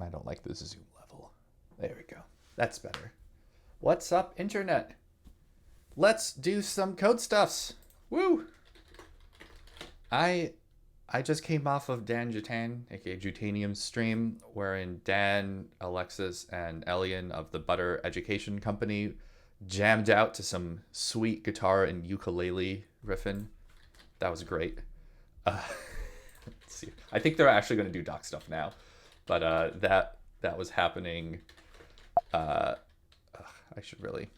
I don't like the zoom level. There we go. That's better. What's up, internet? Let's do some code stuffs. Woo! I just came off of Dan Jutan, aka Jutanium's stream, wherein Dan, Alexis, and Elian of the Butter Education Company jammed out to some sweet guitar and ukulele riffing. That was great. Let's see. I think they're actually going to do doc stuff now, but that was happening. I should really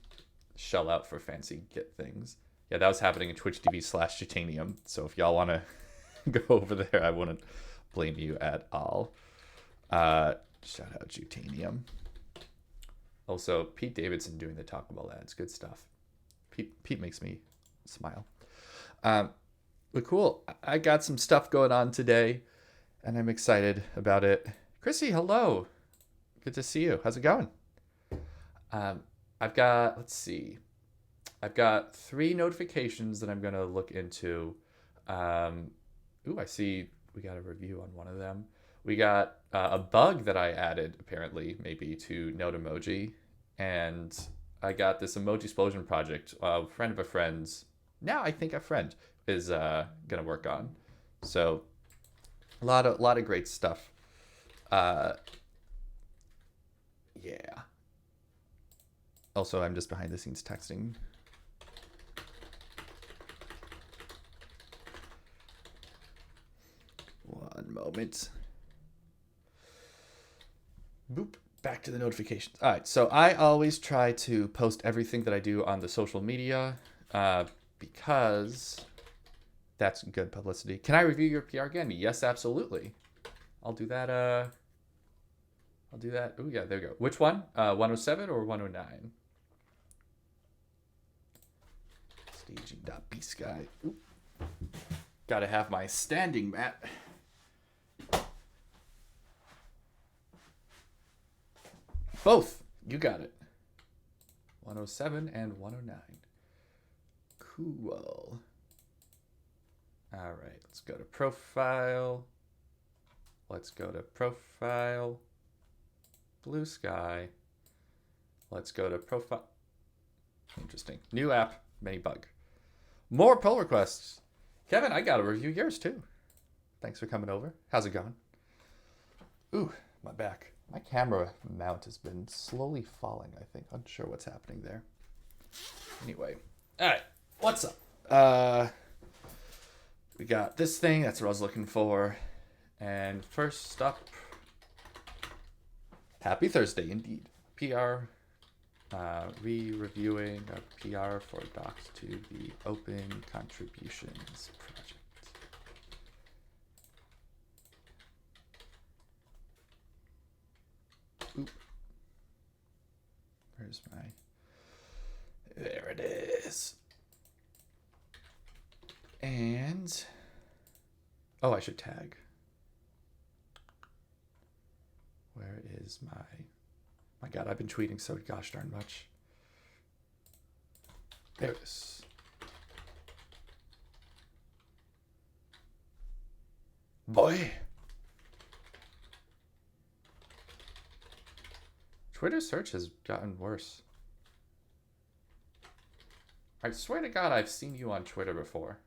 shell out for fancy Git things. Yeah, that was happening in Twitch TV/Titanium. So if y'all want to go over there, I wouldn't blame you at all. Shout out Jutanium. Also, Pete Davidson doing the Taco Bell ads. Good stuff. Pete makes me smile. But cool. I got some stuff going on today, and I'm excited about it. Chrissy, hello. Good to see you. How's it going? I've got, let's see. I've got 3 notifications that I'm going to look into. I see we got a review on one of them. We got a bug that I added, apparently, maybe, to Note Emoji. And I got this emoji-splosion project. A friend of a friend's, now I think a friend, is going to work on. So, a lot of great stuff. Yeah. Also, I'm just behind the scenes texting. One moment. Boop. Back to the notifications. All right. So I always try to post everything that I do on the social media because that's good publicity. Can I review your PR again? Yes, absolutely. I'll do that. Oh, yeah, there we go. Which one? 107 or 109? Staging.bsky. Gotta have my standing mat. Both. You got it. 107 and 109. Cool. All right. Let's go to profile. Let's go to profile. Blue sky. Let's go to profile. Interesting. New app. Many bug. More pull requests. Kevin, I got to review yours too. Thanks for coming over. How's it going? Ooh, my back. My camera mount has been slowly falling, I think. Unsure what's happening there. Anyway. All right. What's up? We got this thing. That's what I was looking for. And first up, happy Thursday indeed. PR. Re-reviewing a PR for docs to the Open Contributions Project. Oop. Where's my... There it is. And... Oh, I should tag. Where is my... My God, I've been tweeting so gosh darn much. There it is. Boy. Twitter search has gotten worse. I swear to God, I've seen you on Twitter before.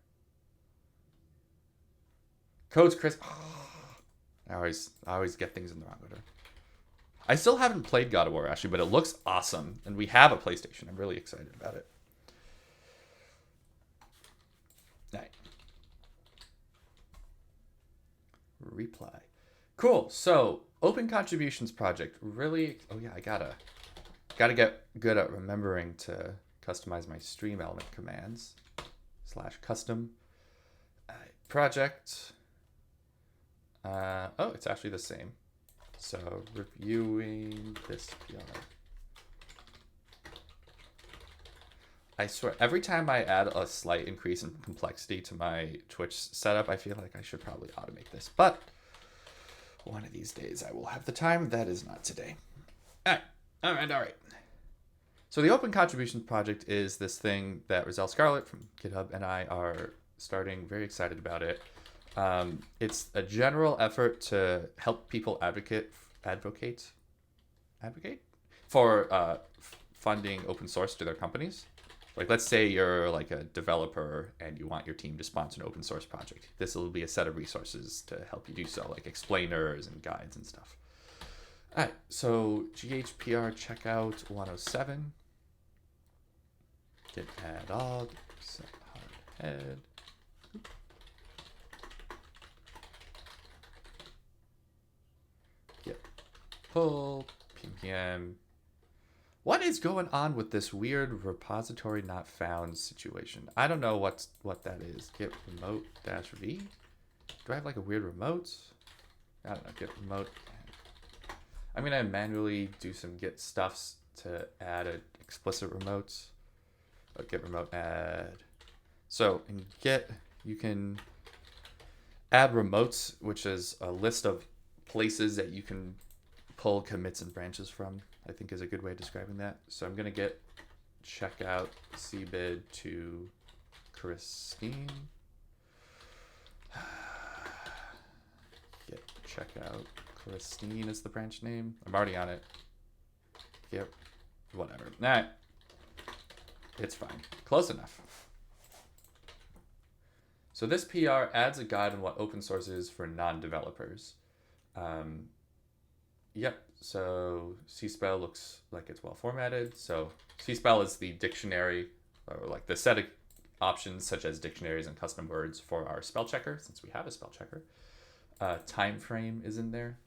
Codes Chris. I always get things in the wrong order. I still haven't played God of War, actually, but it looks awesome. And we have a PlayStation. I'm really excited about it. All right. Reply. Cool. So, Open Contributions Project. Really... Oh, yeah, I gotta get good at remembering to customize my stream element commands. /custom. Project. Oh, it's actually the same. So, reviewing this PR. I swear, every time I add a slight increase in complexity to my Twitch setup, I feel like I should probably automate this. But one of these days I will have the time. That is not today. All right. So the Open Contributions Project is this thing that Roselle Scarlett from GitHub and I are starting. Very excited about it. It's a general effort to help people advocate advocate for funding open source to their companies. Like, let's say you're like a developer and you want your team to sponsor an open source project. This will be a set of resources to help you do so, like explainers and guides and stuff. All right, so GHPR checkout 107. Git add all, set hard head. Git pull, ppm. What is going on with this weird repository not found situation? I don't know what that is. Git remote -v. Do I have like a weird remote? I don't know. Git remote. I'm gonna manually do some git stuffs to add an explicit remote. Git remote add. So in Git, you can add remotes, which is a list of places that you can pull commits and branches from, I think is a good way of describing that. So I'm going to get checkout cbid to Christine. Get checkout Christine is the branch name. I'm already on it. Yep. Whatever. Nah. It's fine. Close enough. So this PR adds a guide on what open source is for non-developers. Yep, so cspell looks like it's well formatted. So cspell is the dictionary, or like the set of options such as dictionaries and custom words for our spell checker, since we have a spell checker. Time frame is in there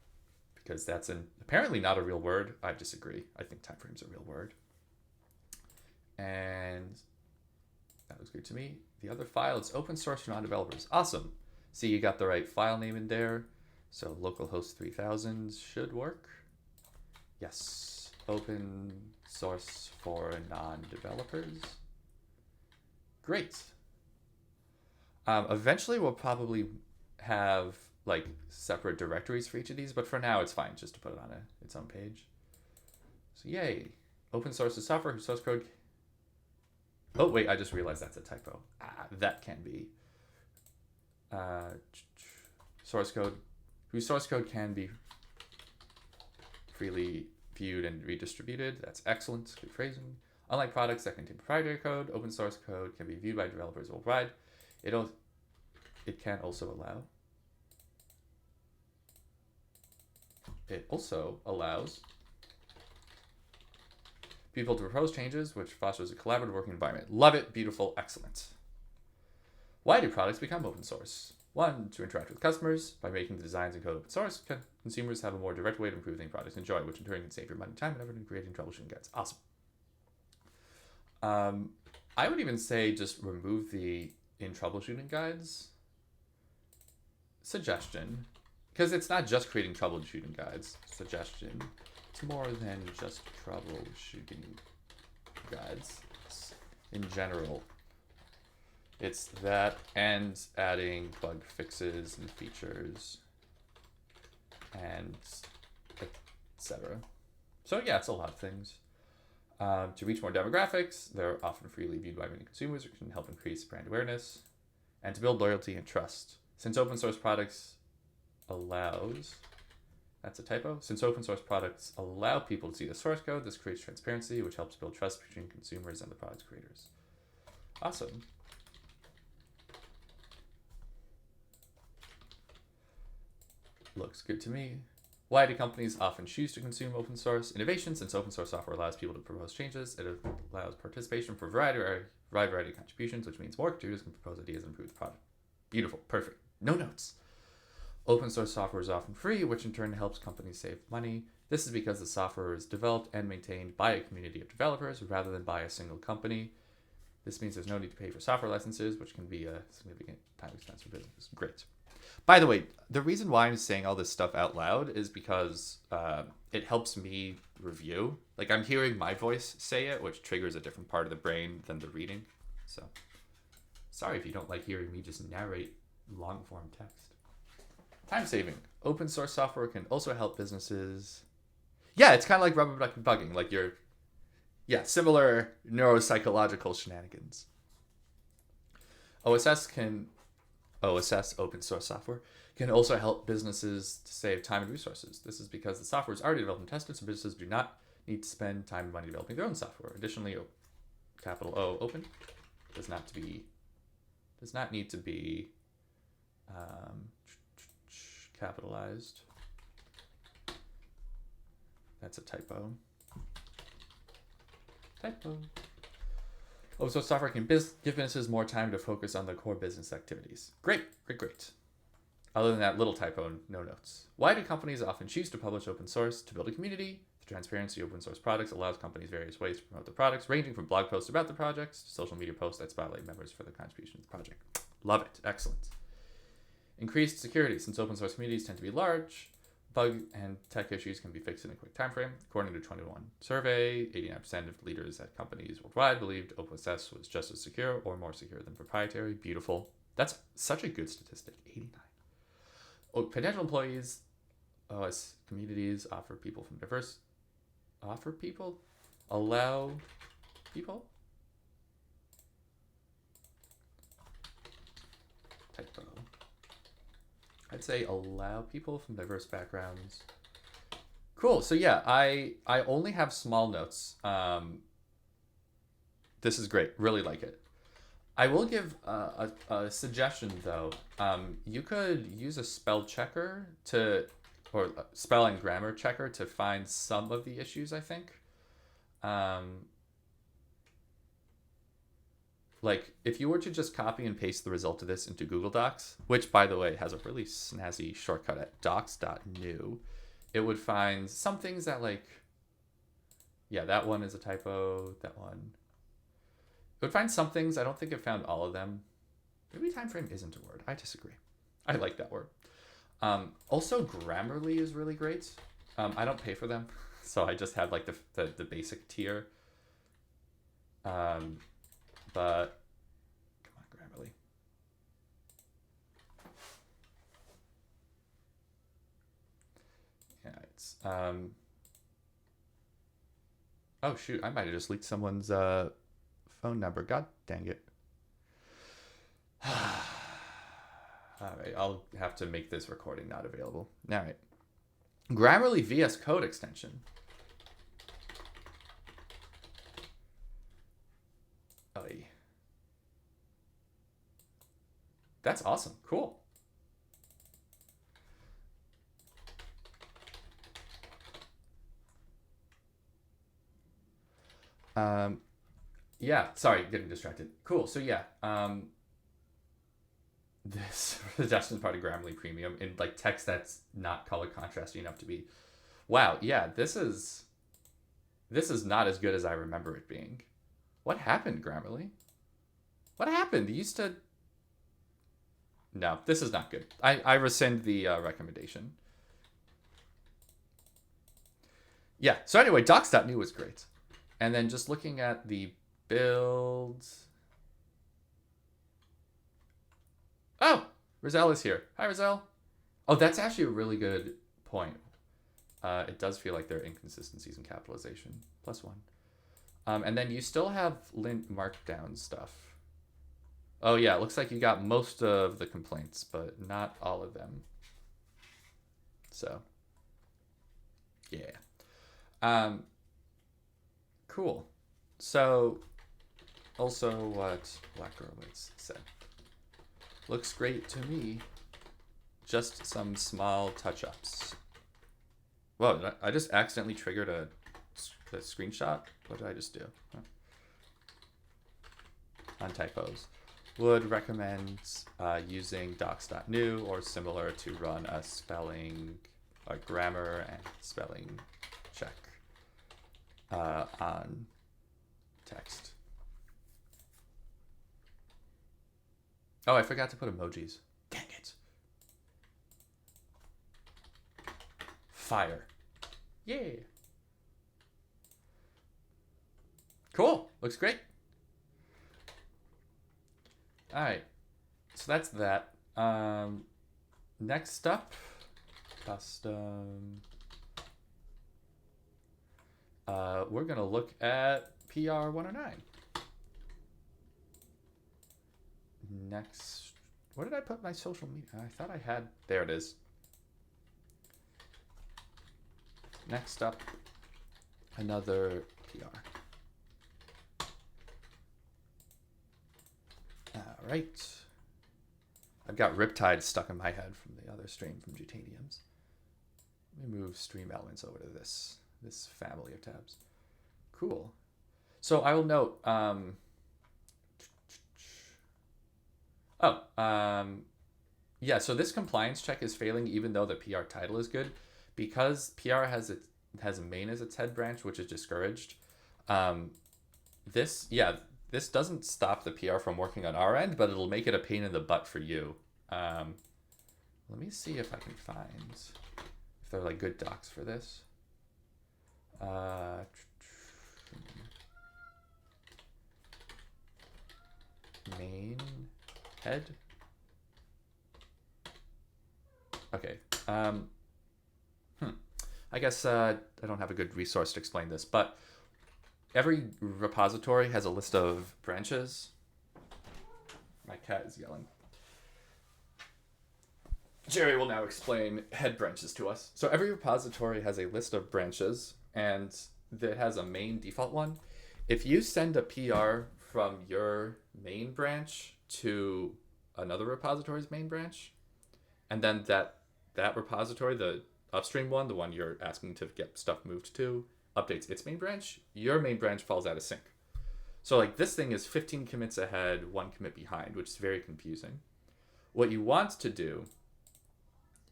because that's apparently not a real word. I disagree. I think time frame's a real word. And that looks good to me. The other file, it's open source for non-developers. Awesome. See, you got the right file name in there. So localhost 3000 should work. Yes. Open source for non-developers. Great. Eventually, we'll probably have like separate directories for each of these, but for now, it's fine just to put it on its own page. So yay. Open source is software whose source code. Oh, wait, I just realized that's a typo. That can be. Source code. Whose source code can be freely viewed and redistributed. That's excellent. Good phrasing. Unlike products that contain proprietary code, open source code can be viewed by developers worldwide. It can also allow. It also allows people to propose changes, which fosters a collaborative working environment. Love it. Beautiful. Excellent. Why do products become open source? 1, to interact with customers. By making the designs and code open source, consumers have a more direct way to improve the products enjoy, which in turn can save your money, time, and effort in creating troubleshooting guides. Awesome. I would even say just remove the in troubleshooting guides suggestion, because it's not just creating troubleshooting guides. Suggestion. It's more than just troubleshooting guides. In general, it's that and adding bug fixes and features and etc. So yeah, it's a lot of things. To reach more demographics, they're often freely viewed by many consumers, which can help increase brand awareness, and to build loyalty and trust. Since open source products allows, that's a typo. Since open source products allow people to see the source code, this creates transparency, which helps build trust between consumers and the product's creators. Awesome. Looks good to me. Why do companies often choose to consume open source? Innovation. Since open source software allows people to propose changes, it allows participation for a variety of contributions, which means more contributors can propose ideas and improve the product. Beautiful. Perfect. No notes. Open source software is often free, which in turn helps companies save money. This is because the software is developed and maintained by a community of developers rather than by a single company. This means there's no need to pay for software licenses, which can be a significant time expense for businesses. Great. By the way, the reason why I'm saying all this stuff out loud is because it helps me review. Like, I'm hearing my voice say it, which triggers a different part of the brain than the reading. So, sorry if you don't like hearing me just narrate long-form text. Time saving. Open source software can also help businesses. Yeah, it's kind of like rubber ducky bugging. Like similar neuropsychological shenanigans. OSS, open source software, can also help businesses to save time and resources. This is because the software is already developed and tested, so businesses do not need to spend time and money developing their own software. Additionally, capital O open does not need to be capitalized. That's a typo. Oh, so software can give businesses more time to focus on their core business activities. Great. Other than that little typo, no notes. Why do companies often choose to publish open source? To build a community. The transparency of open source products allows companies various ways to promote their products, ranging from blog posts about the projects to social media posts that spotlight members for their contribution to the project. Love it. Excellent. Increased security. Since open source communities tend to be large, bug and tech issues can be fixed in a quick time frame. According to a 2021 survey, 89% of leaders at companies worldwide believed OpenSS was just as secure or more secure than proprietary. Beautiful. That's such a good statistic. 89. Oh, potential employees, OS communities allow people. Typo. I'd say allow people from diverse backgrounds. Cool. So yeah, I only have small notes. This is great. Really like it. I will give a suggestion though. You could use a spell checker or spell and grammar checker to find some of the issues, I think. Like if you were to just copy and paste the result of this into Google Docs, which by the way has a really snazzy shortcut at docs.new, it would find some things that that one is a typo, that one. It would find some things. I don't think it found all of them. Maybe time frame isn't a word. I disagree. I like that word. Also, Grammarly is really great. I don't pay for them, so I just have like the basic tier. But come on, Grammarly. Yeah, it's oh shoot! I might have just leaked someone's phone number. God dang it. All right, I'll have to make this recording not available. All right. Grammarly VS Code extension. Oy. That's awesome. Cool. Yeah, sorry, getting distracted. Cool. So yeah, this suggestion part of Grammarly Premium in like text that's not color contrasty enough to be, wow, yeah, this is not as good as I remember it being. What happened, Grammarly? What happened? You used to. No, this is not good. I rescind the recommendation. Yeah. So anyway, docs.new was great, and then just looking at the builds. Oh, Rizal is here. Hi, Rizal. Oh, that's actually a really good point. It does feel like there are inconsistencies in capitalization. +1. And then you still have lint markdown stuff. Oh, yeah, it looks like you got most of the complaints, but not all of them. So, yeah. Cool. So, also what Black Girlwitz said. Looks great to me. Just some small touch-ups. Whoa, I just accidentally triggered a screenshot? What did I just do? Huh. On typos. Would recommend using docs.new or similar to run a grammar and spelling check on text. Oh, I forgot to put emojis. Dang it. Fire. Yay. Cool. Looks great. All right. So that's that. Next up, custom. We're going to look at PR 109. Next Where did I put my social media? I thought I had. There it is. Next up, another PR. All right. I've got Riptide stuck in my head from the other stream from Jutaniums. Let me move stream elements over to this family of tabs. Cool. So I will note. Yeah. So this compliance check is failing, even though the PR title is good, because PR has main as its head branch, which is discouraged. This doesn't stop the PR from working on our end, but it'll make it a pain in the butt for you. Let me see if I can find if there are like good docs for this. Main head. Okay. I guess I don't have a good resource to explain this, but every repository has a list of branches. My cat is yelling. Jerry will now explain head branches to us. So every repository has a list of branches, and it has a main default one. If you send a PR from your main branch to another repository's main branch, and then that repository, the upstream one, the one you're asking to get stuff moved to, updates its main branch, your main branch falls out of sync. So like this thing is 15 commits ahead, 1 commit behind, which is very confusing. What you want to do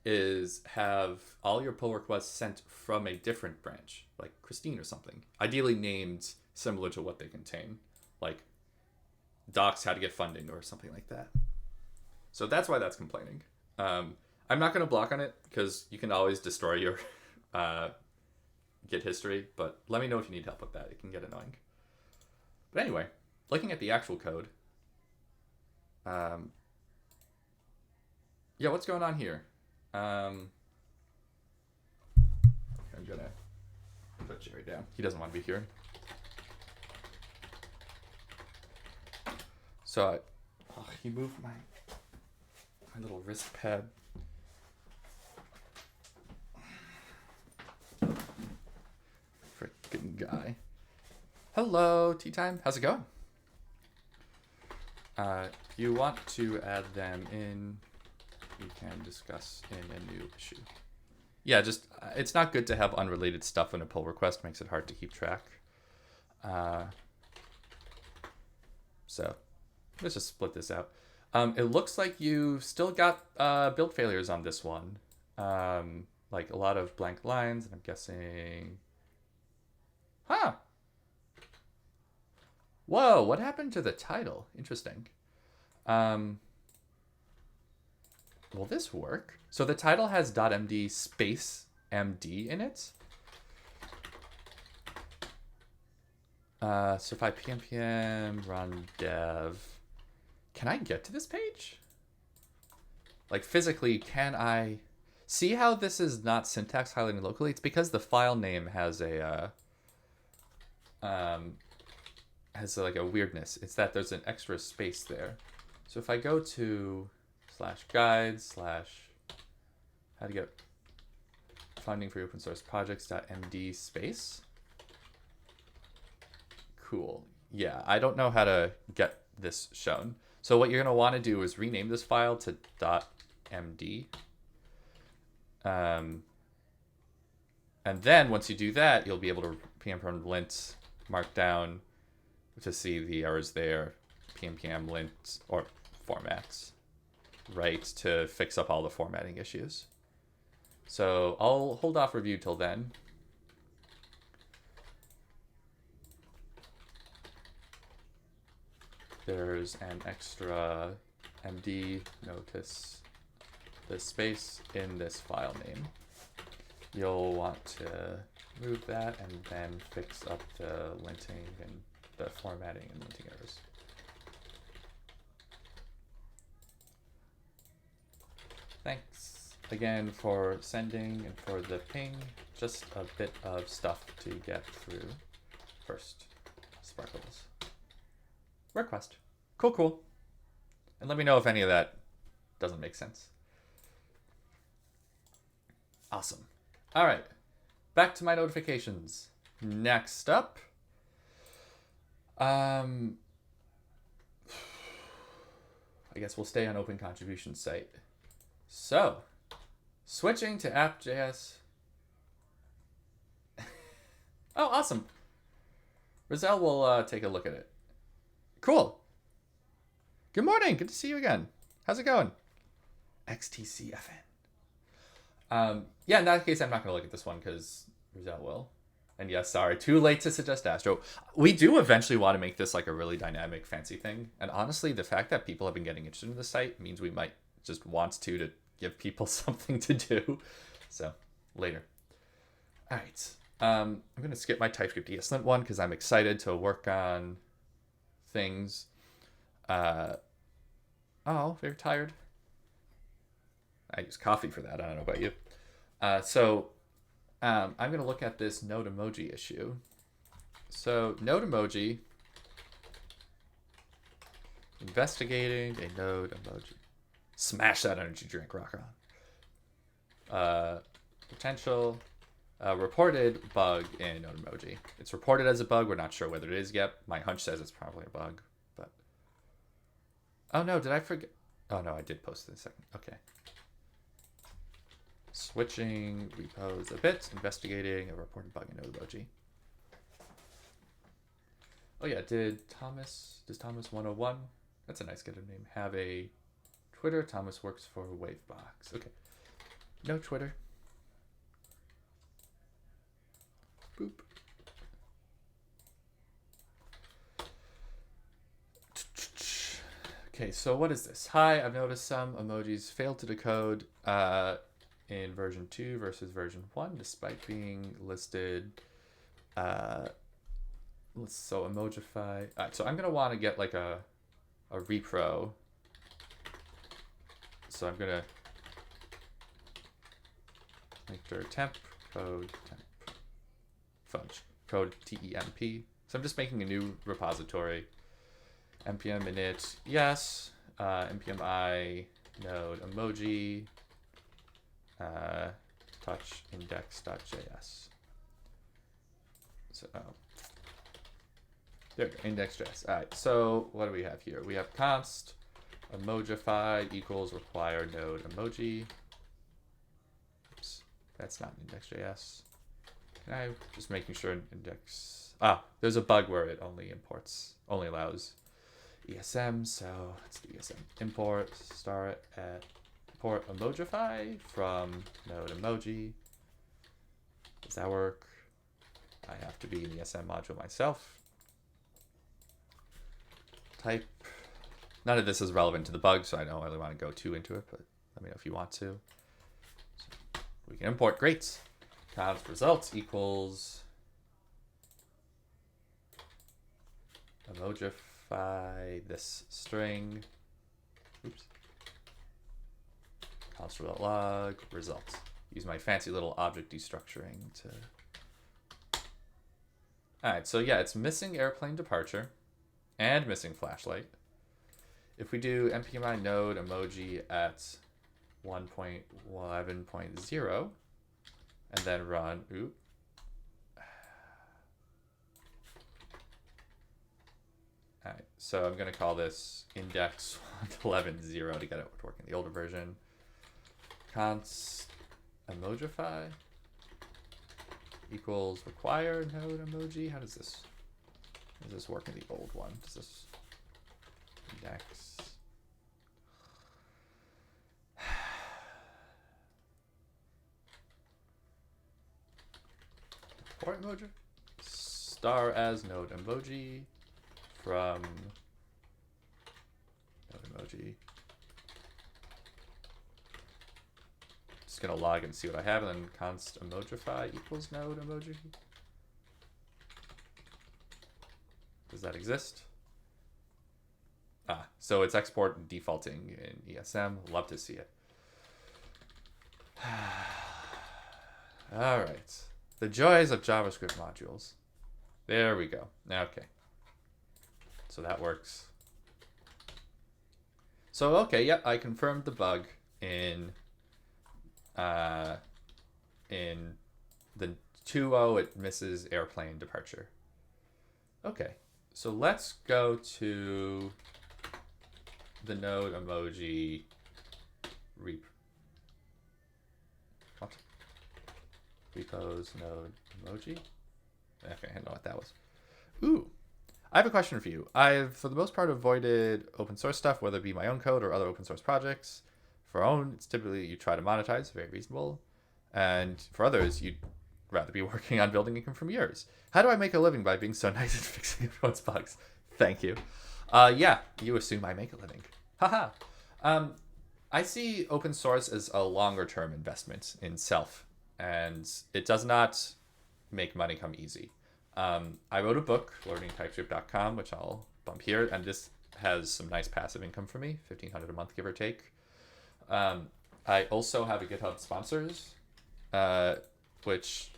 is have all your pull requests sent from a different branch, like Christine or something, ideally named similar to what they contain, like docs how to get funding or something like that. So that's why that's complaining. I'm not going to block on it because you can always destroy your Git history, but let me know if you need help with that. It can get annoying. But anyway, looking at the actual code, yeah, what's going on here? I'm gonna put Jerry down. He doesn't want to be here. So he moved my little wrist pad. Frickin' guy. Hello, tea time. How's it going? If you want to add them in, we can discuss in a new issue. Yeah, just it's not good to have unrelated stuff in a pull request. Makes it hard to keep track. So let's just split this out. It looks like you still got build failures on this one. Like a lot of blank lines, and I'm guessing... Huh. Whoa, what happened to the title? Interesting. Will this work? So the title has .md space md in it. So if I pm run dev, can I get to this page? Like physically, can I see how this is not syntax highlighting locally? It's because the file name has a like a weirdness. It's that there's an extra space there. So if I go to /guide/ how to get funding for open source projects.md space. Cool. Yeah, I don't know how to get this shown. So what you're going to want to do is rename this file to .md. And then once you do that, you'll be able to pm lint markdown to see the errors there, pm lint or formats, right, to fix up all the formatting issues. So I'll hold off review till then. There's an extra MD, notice the space in this file name. You'll want to move that and then fix up the linting and the formatting and linting errors. Thanks again for sending and for the ping. Just a bit of stuff to get through. First, Sparkles. Request. Cool. And let me know if any of that Doesn't make sense. Awesome. All right. Back to my notifications. Next up, I guess we'll stay on Open Contribution site. So, switching to app.js. Oh, awesome. Rizal will take a look at it. Cool. Good morning. Good to see you again. How's it going? XTCFN. Yeah, in that case, I'm not going to look at this one because Rizal will. And yes, sorry, too late to suggest Astro. We do eventually want to make this like a really dynamic, fancy thing. And honestly, the fact that people have been getting interested in the site means we might just want to give people something to do. So, later. All right. I'm going to skip my TypeScript ESLint one because I'm excited to work on things. Oh, very tired. I use coffee for that. I don't know about you. I'm going to look at this node emoji issue. So node emoji, investigating a node emoji. Smash that energy drink, rock on. Potential reported bug in node emoji. It's reported as a bug. We're not sure whether it is yet. My hunch says it's probably a bug, but oh no, did I forget? Oh no, I did post it in a second. Okay. Switching repos a bit, investigating a reported bug in node emoji. Oh yeah, does Thomas 101, that's a nice GitHub name, have a Twitter? Thomas works for Wavebox. Okay. No Twitter. Boop. Okay, so what is this? Hi, I've noticed some emojis failed to decode in version 2 versus version 1, despite being listed. So emojify. All right, so I'm gonna want to get like a repro. So I'm gonna enter temp code temp fudge code temp. So I'm just making a new repository. npm init yes, npm I node emoji touch index.js. So there we go, index.js. All right, so what do we have here? We have const emojify equals require node emoji. Oops, that's not index.js. Can I just making sure index? There's a bug where it only allows ESM. So let's do ESM import start at import emojify from node emoji. Does that work? I have to be in the ESM module myself. Type. None of this is relevant to the bug, so I don't really want to go too into it, but let me know if you want to. So we can import great. Const results equals emojify this string. Oops. Const result log results. Use my fancy little object destructuring to. All right, so yeah, it's missing airplane departure and missing flashlight. If we do npmi node emoji at 1.11.0 and then run, all right, so I'm going to call this index 1.11.0 to get it to work in the older version. Const emojify equals require node emoji. How does this work in the old one? Does this index? Import emoji star as node emoji from node emoji. Just gonna log and see what I have, and then const emojify equals node emoji. Does that exist? So it's export defaulting in ESM. Love to see it. All right. The joys of JavaScript modules. There we go. Okay. So that works. So, okay, yep, I confirmed the bug uh, in the 2.0, it misses airplane departure. Okay, so let's go to the node emoji what? Repos node emoji. Okay, I don't know what that was. Ooh, I have a question for you. I've, for the most part, avoided open source stuff, whether it be my own code or other open source projects. For own, it's typically you try to monetize, very reasonable. And for others, you'd rather be working on building income from yours. How do I make a living by being so nice and fixing everyone's bugs? Thank you. Yeah, you assume I make a living. Haha. I see open source as a longer term investment in self, and it does not make money come easy. I wrote a book, learningtypescript.com, which I'll bump here, and this has some nice passive income for me, $1,500 a month, give or take. I also have a GitHub sponsors, which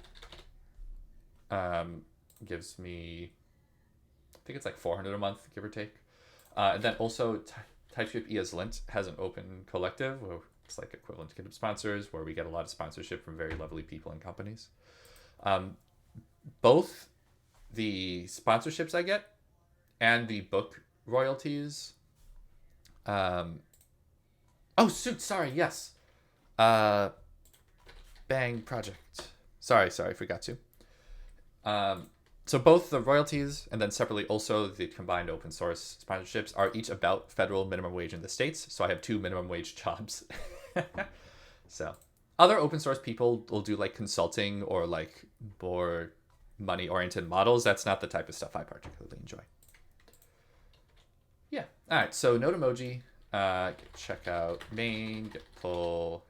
gives me, I think it's like $400 a month, give or take. And then also TypeScript ESLint has an open collective, where it's like equivalent to GitHub sponsors, where we get a lot of sponsorship from very lovely people and companies. Both the sponsorships I get and the book royalties. Oh, shoot, sorry, yes. Bang project. Sorry, forgot to. So both the royalties and then separately also the combined open source sponsorships are each about federal minimum wage in the States. So I have 2 minimum wage jobs. So other open source people will do like consulting or like more money oriented models. That's not the type of stuff I particularly enjoy. Yeah. All right. So node emoji, check out main, get pull.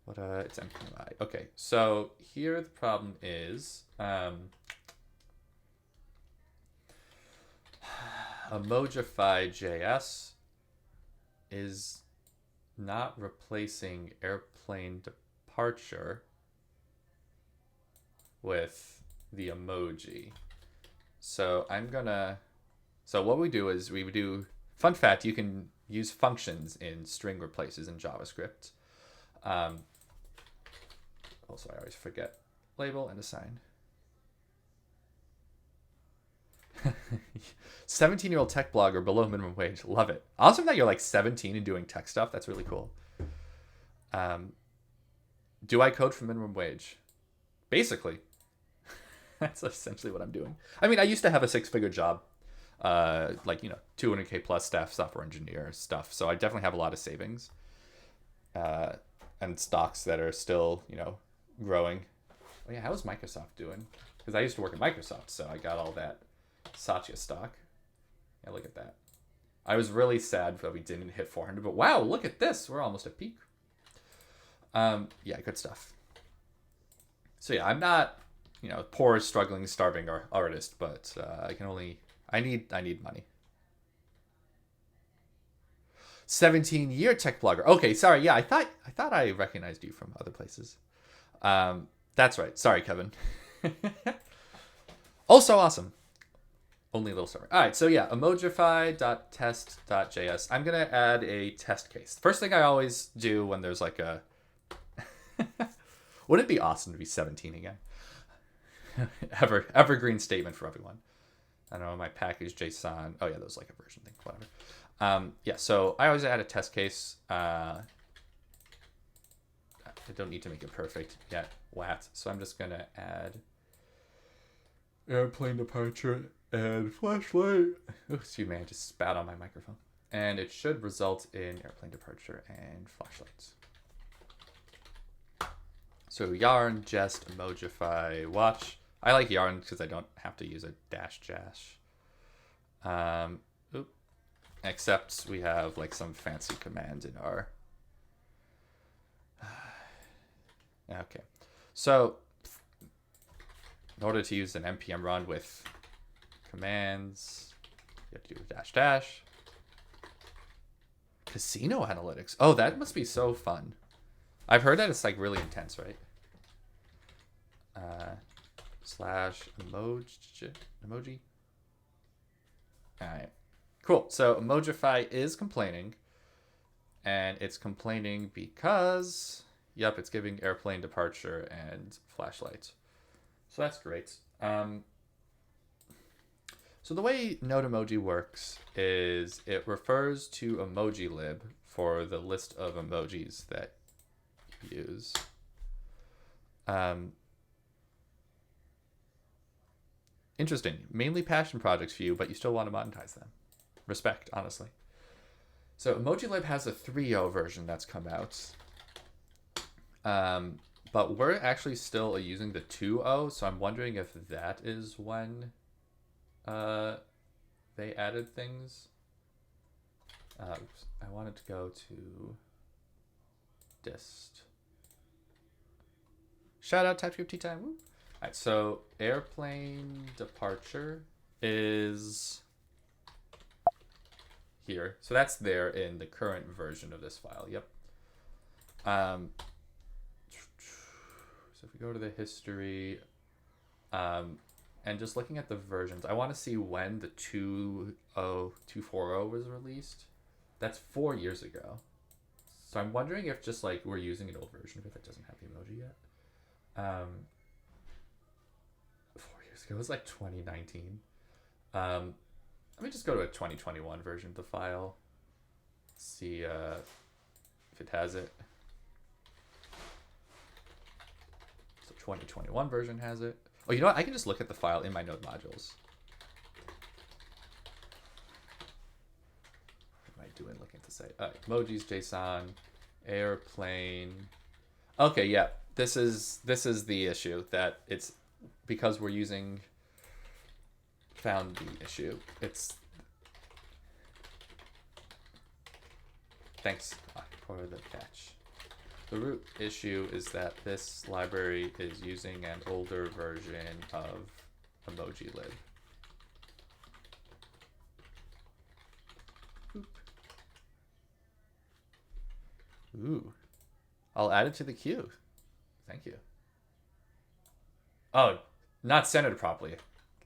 What it's MPMI. Okay. So here the problem is emojify.js is not replacing airplane departure with the emoji. So what we do is we do, fun fact, you can use functions in string replaces in JavaScript. Also, I always forget label and assign. 17-year-old tech blogger below minimum wage. Love it. Awesome that you're like 17 and doing tech stuff. That's really cool. Do I code for minimum wage? Basically. That's essentially what I'm doing. I mean, I used to have a 6-figure job, like, 200K plus staff software engineer stuff. So I definitely have a lot of savings and stocks that are still, growing. Oh yeah, how's Microsoft doing? Because I used to work at Microsoft, so I got all that Satya stock. Yeah, look at that. I was really sad that we didn't hit 400, but wow, look at this. We're almost at peak. Yeah, good stuff. So yeah, I'm not, poor, struggling, starving artist, but I need money. 17-year tech blogger. Okay, sorry. Yeah, I thought I recognized you from other places. That's right. Sorry, Kevin. Also awesome. Only a little slower. All right, so yeah, emojify.test.js. I'm going to add a test case. First thing I always do when there's like a... Wouldn't it be awesome to be 17 again? Evergreen statement for everyone. I don't know, my package JSON. Oh yeah, that was like a version thing, whatever. Yeah, so I always add a test case. I don't need to make it perfect yet. So I'm just going to add airplane departure and flashlight. Excuse me, I just spat on my microphone. And it should result in airplane departure and flashlights. So yarn, jest, emojify, watch. I like yarn because I don't have to use a dash. Except we have like some fancy command in our... Okay. So in order to use an npm run with commands, you have to do a --. Casino analytics. Oh, that must be so fun. I've heard that it's like really intense, right? /emoji. All right. Cool. So Emojify is complaining, and it's complaining because, yep, it's giving airplane departure and flashlight. So that's great. So the way Node Emoji works is it refers to emojilib for the list of emojis that you use. Interesting. Mainly passion projects for you, but you still want to monetize them. Respect, honestly. So emojilib has a 3.0 version that's come out. But we're actually still using the 2.0, so I'm wondering if that is when they added things. Oops, I wanted to go to dist. Shout out TypeScript tea time. Woo. All right, so airplane departure is here. So that's there in the current version of this file. Yep. So if we go to the history, and just looking at the versions, I want to see when the 2.0.240 was released. That's 4 years ago. So I'm wondering if just like we're using an old version of it that doesn't have the emoji yet. 4 years ago, it was like 2019. Let me just go to a 2021 version of the file. See if it has it. So 2021 version has it. Oh, you know what? I can just look at the file in my node modules. What am I doing looking to say? Emojis, JSON, airplane. Okay, yeah. This is the issue, that it's because we're using found the issue. It's thanks for the catch. The root issue is that this library is using an older version of emojilib. Ooh. I'll add it to the queue. Thank you. Oh, not centered properly.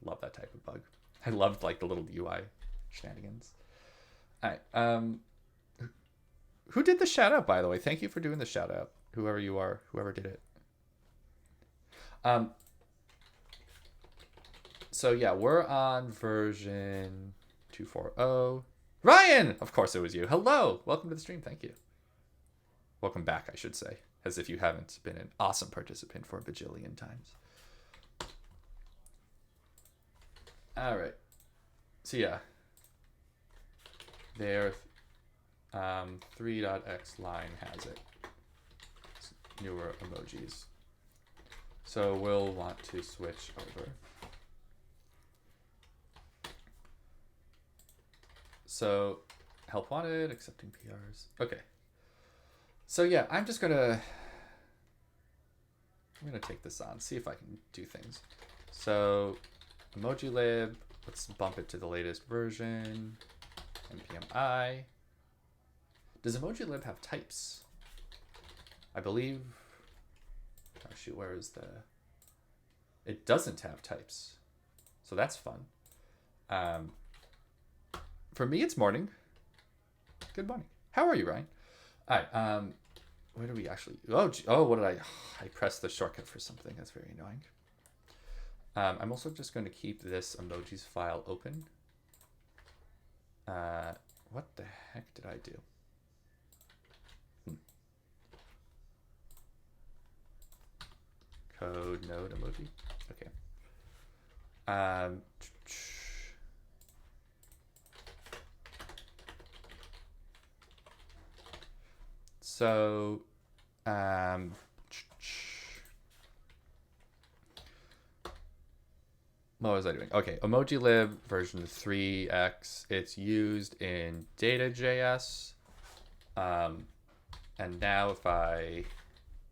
Love that type of bug. I loved like the little UI shenanigans. All right. Who did the shout out, by the way? Thank you for doing the shout out. Whoever you are, whoever did it. So yeah, we're on version 2.4.0. Ryan! Of course it was you. Hello! Welcome to the stream. Thank you. Welcome back, I should say. As if you haven't been an awesome participant for a bajillion times. All right. So yeah. There, 3.x line has it. It's newer emojis. So we'll want to switch over. So help wanted, accepting PRs. Okay. So yeah, I'm gonna take this on, see if I can do things. So emojilib, let's bump it to the latest version. npm-i. Does emojilib have types? I believe, oh shoot, where is the, it doesn't have types. So that's fun. For me, it's morning. Good morning. How are you, Ryan? All right. Where do we actually? Oh, what did I pressed the shortcut for something. That's very annoying. I'm also just going to keep this emojis file open. What the heck did I do? Code node emoji. Okay. So, what was I doing? Okay, emojilib version 3x. It's used in data.js. And now if I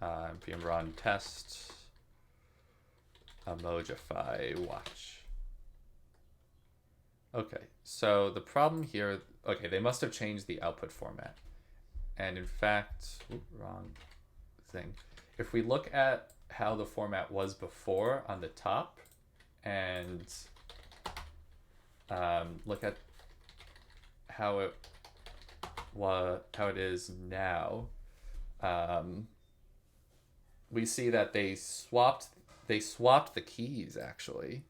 npm run test emojify watch. Okay, so the problem here, okay, they must have changed the output format. And in fact, wrong thing. If we look at how the format was before on the top and look at how it is now, we see that they swapped the keys actually.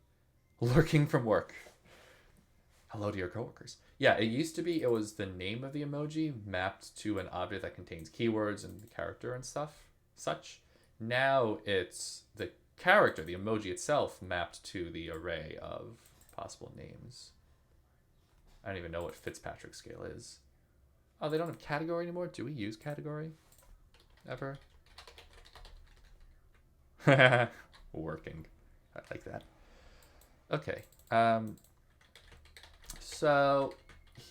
Lurking from work. Hello to your coworkers. Yeah, it used to be it was the name of the emoji mapped to an object that contains keywords and the character and stuff, such. Now it's the character, the emoji itself, mapped to the array of possible names. I don't even know what Fitzpatrick scale is. Oh, they don't have category anymore? Do we use category? Ever? Working. I like that. Okay. So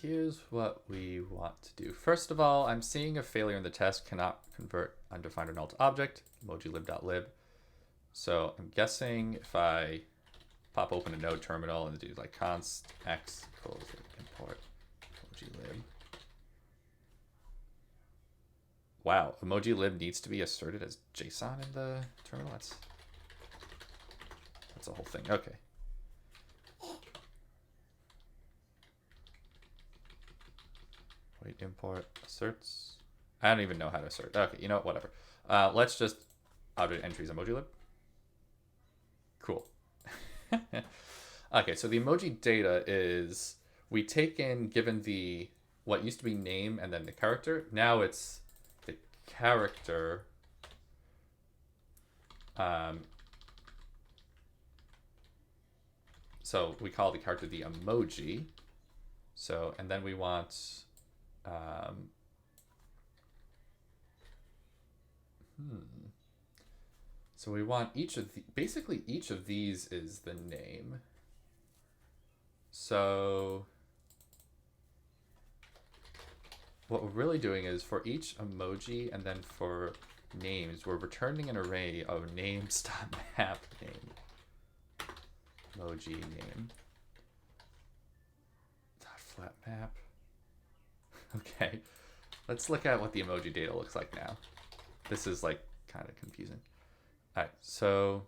here's what we want to do. First of all, I'm seeing a failure in the test cannot convert undefined or null to object, emojilib.lib. So I'm guessing if I pop open a node terminal and do like const x equals import emojilib. Wow, emojilib needs to be asserted as JSON in the terminal. That's a whole thing. Okay. Wait, import asserts. I don't even know how to assert. Okay, you know what? Whatever. Let's just object entries emojilib. Cool. Okay, so the emoji data is we take in given the what used to be name and then the character. Now it's the character. So we call the character the emoji. So and then we want. So we want each of the basically each of these is the name. So what we're really doing is for each emoji and then for names, we're returning an array of names.map name. Emoji name. Flat map. Okay. Let's look at what the emoji data looks like now. This is like kind of confusing. All right, so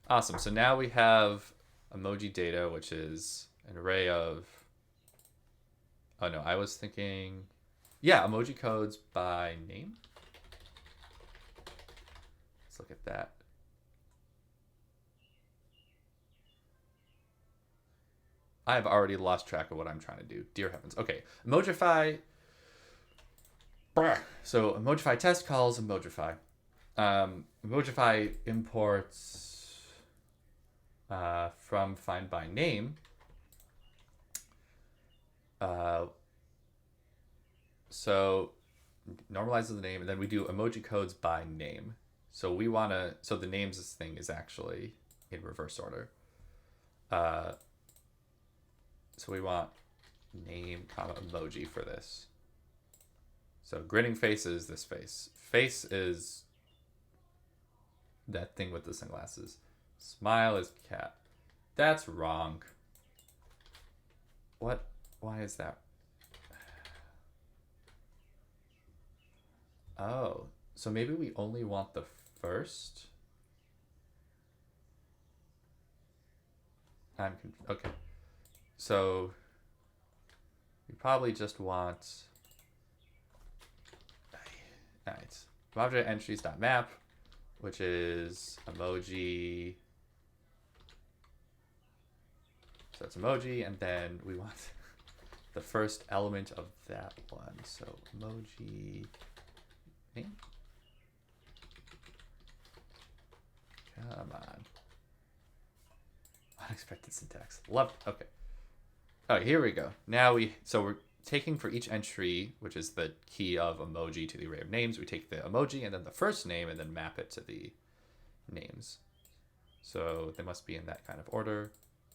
awesome. So now we have emoji data, which is an array of, oh no, I was thinking, yeah, emoji codes by name. Let's look at that. I've already lost track of what I'm trying to do. Dear heavens. Okay, Emojify. So Emojify test calls Emojify. Emojify imports from find by name. So normalizes the name, and then we do emoji codes by name. So we want to, so the names thing is actually in reverse order. So we want name, comma, emoji for this. So grinning face is this face. Face is that thing with the sunglasses. Smile is cat. That's wrong. What? Why is that? Oh, so maybe we only want the first? I'm confused. Okay. So we probably just want, all right, object entries.map, which is emoji. So it's emoji, and then we want the first element of that one. So emoji name. Come on. Unexpected syntax. Love. Okay. Oh, here we go. Now we're taking for each entry, which is the key of emoji to the array of names, we take the emoji and then the first name and then map it to the names. So they must be in that kind of order.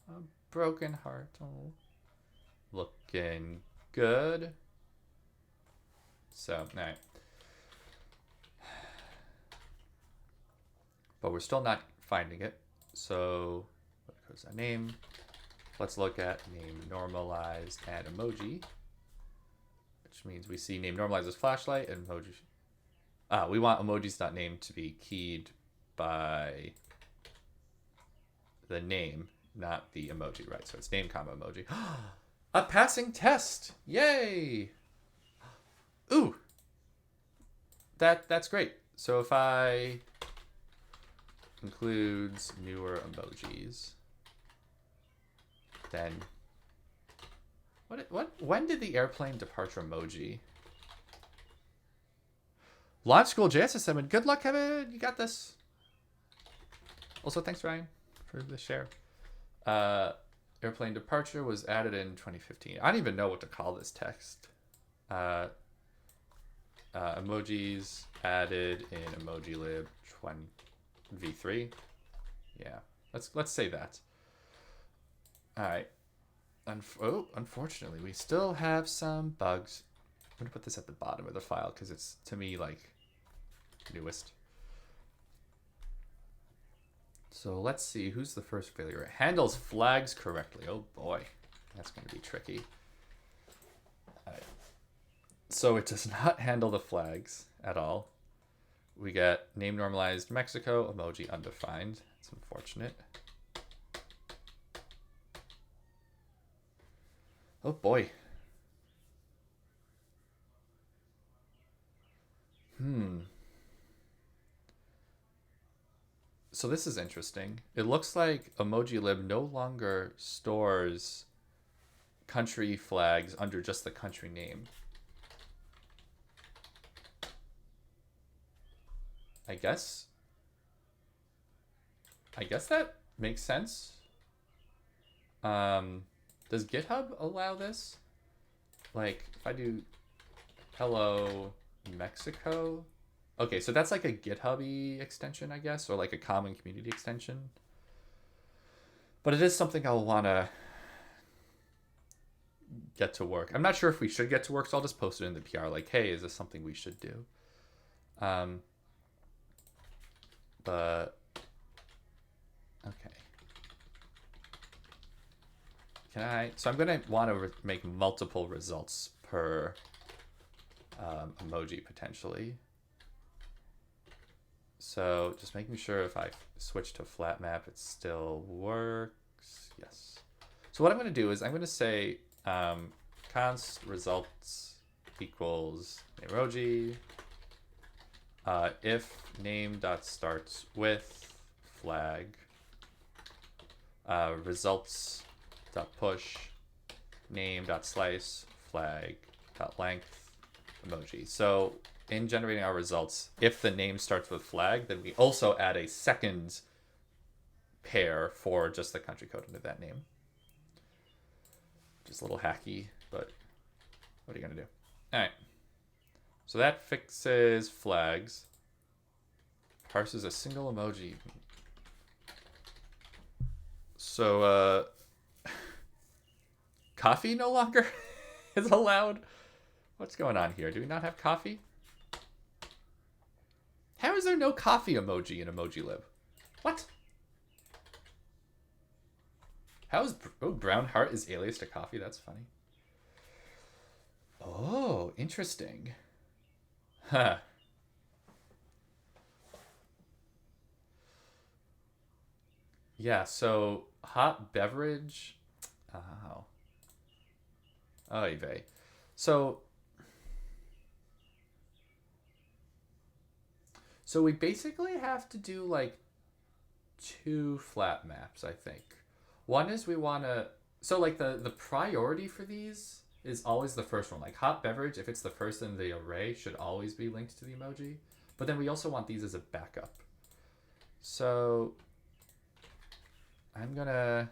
A broken heart. Oh. Looking good. So, all right. But we're still not finding it. So, what goes that name? Let's look at name normalized add emoji, which means we see name normalized as flashlight and emoji. We want emojis.name to be keyed by the name, not the emoji, right? So it's name comma emoji. A passing test. Yay. Ooh. That's great. So if I includes newer emojis, then when did the airplane departure emoji? Launch School JS assignment. Good luck, Kevin. You got this. Also, thanks, Ryan, for the share. Airplane departure was added in 2015. I don't even know what to call this text. Emojis added in emojilib v3. Yeah, let's say that. All right. Unfortunately, we still have some bugs. I'm gonna put this at the bottom of the file because it's, to me, like newest. So let's see who's the first failure. It handles flags correctly. Oh boy, that's gonna be tricky. All right. So it does not handle the flags at all. We get name normalized Mexico, emoji undefined. It's unfortunate. Oh boy. So this is interesting. It looks like emojilib no longer stores country flags under just the country name. I guess that makes sense. Does GitHub allow this? Like, if I do hello Mexico. Okay, so that's like a GitHub-y extension, I guess, or like a common community extension. But it is something I'll want to get to work. I'm not sure if we should get to work, so I'll just post it in the PR like, hey, is this something we should do? But okay. So I'm gonna want to make multiple results per emoji potentially. So just making sure if I switch to flat map, it still works. Yes. So what I'm going to do is I'm going to say const results equals emoji if name dot starts with flag results dot push name dot slice flag dot length emoji. So in generating our results, if the name starts with flag, then we also add a second pair for just the country code under that name. Just a little hacky, but what are you gonna do? All right. So that fixes flags. Parses a single emoji. So coffee no longer is allowed. What's going on here? Do we not have coffee? How is there no coffee emoji in emojilib? What? How is brown heart is alias to coffee? That's funny. Oh, interesting. Huh. Yeah, so hot beverage. Oh. Oy vey. So we basically have to do like two flat maps, I think. One is we want to, so like the priority for these is always the first one. Like hot beverage, if it's the first in the array, should always be linked to the emoji. But then we also want these as a backup. So I'm gonna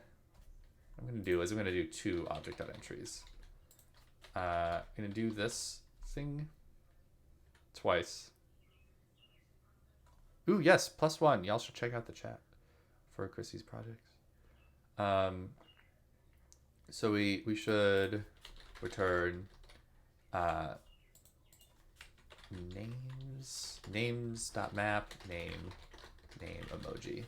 do two object.entries. I'm gonna do this thing twice. Ooh, yes, +1. Y'all should check out the chat for Chrissy's projects. So we should return names.map name emoji.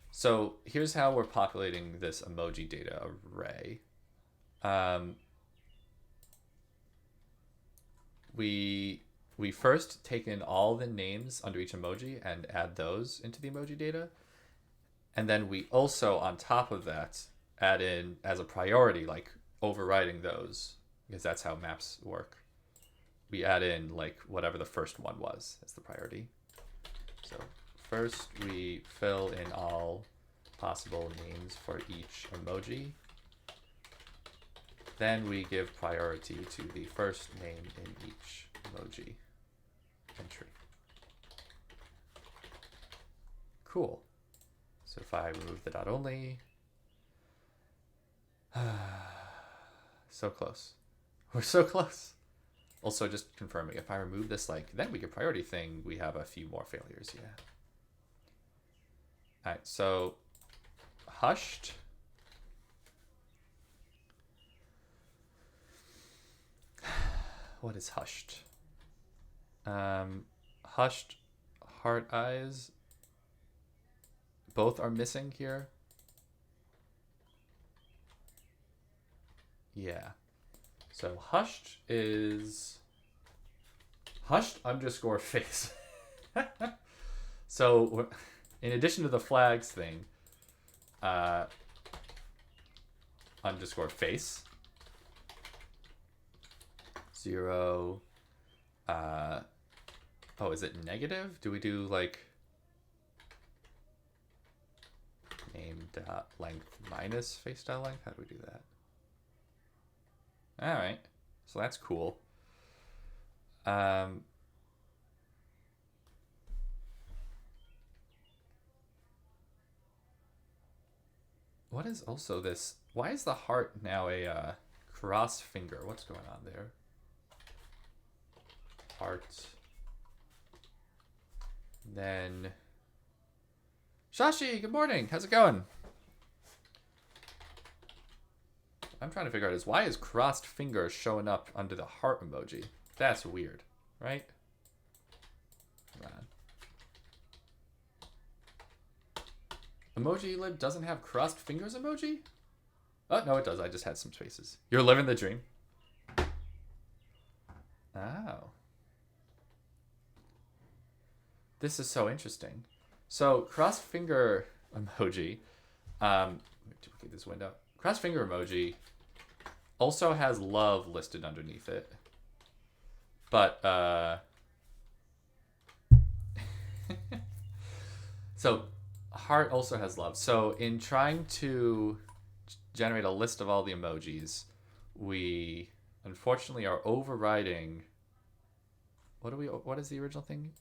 So here's how we're populating this emoji data array. We first take in all the names under each emoji and add those into the emoji data. And then we also, on top of that, add in as a priority, like overriding those, because that's how maps work, we add in like whatever the first one was as the priority. So first we fill in all possible names for each emoji. Then we give priority to the first name in each emoji entry. Cool. So if I remove the dot only, so close. We're so close. Also, just confirming, if I remove this, like, then we get priority thing, we have a few more failures, yeah. All right, so hushed. What is hushed? Hushed, heart eyes. Both are missing here. Yeah. So hushed is hushed underscore face. So in addition to the flags thing, underscore face. 0. Oh, is it negative? Do we do like name dot length minus face dot length? How do we do that? All right, so that's cool. What is also this? Why is the heart now a cross finger? What's going on there? Heart. Then Shashi, good morning. How's it going? I'm trying to figure out is why is crossed finger showing up under the heart emoji? That's weird, right? Come on. Emojilib doesn't have crossed fingers emoji? Oh, no, it does. I just had some spaces. You're living the dream. Oh. This is so interesting. So crossed finger emoji, let me duplicate this window. Crossed finger emoji also has love listed underneath it. But, so heart also has love. So in trying to generate a list of all the emojis, we unfortunately are overriding, what is the original thing?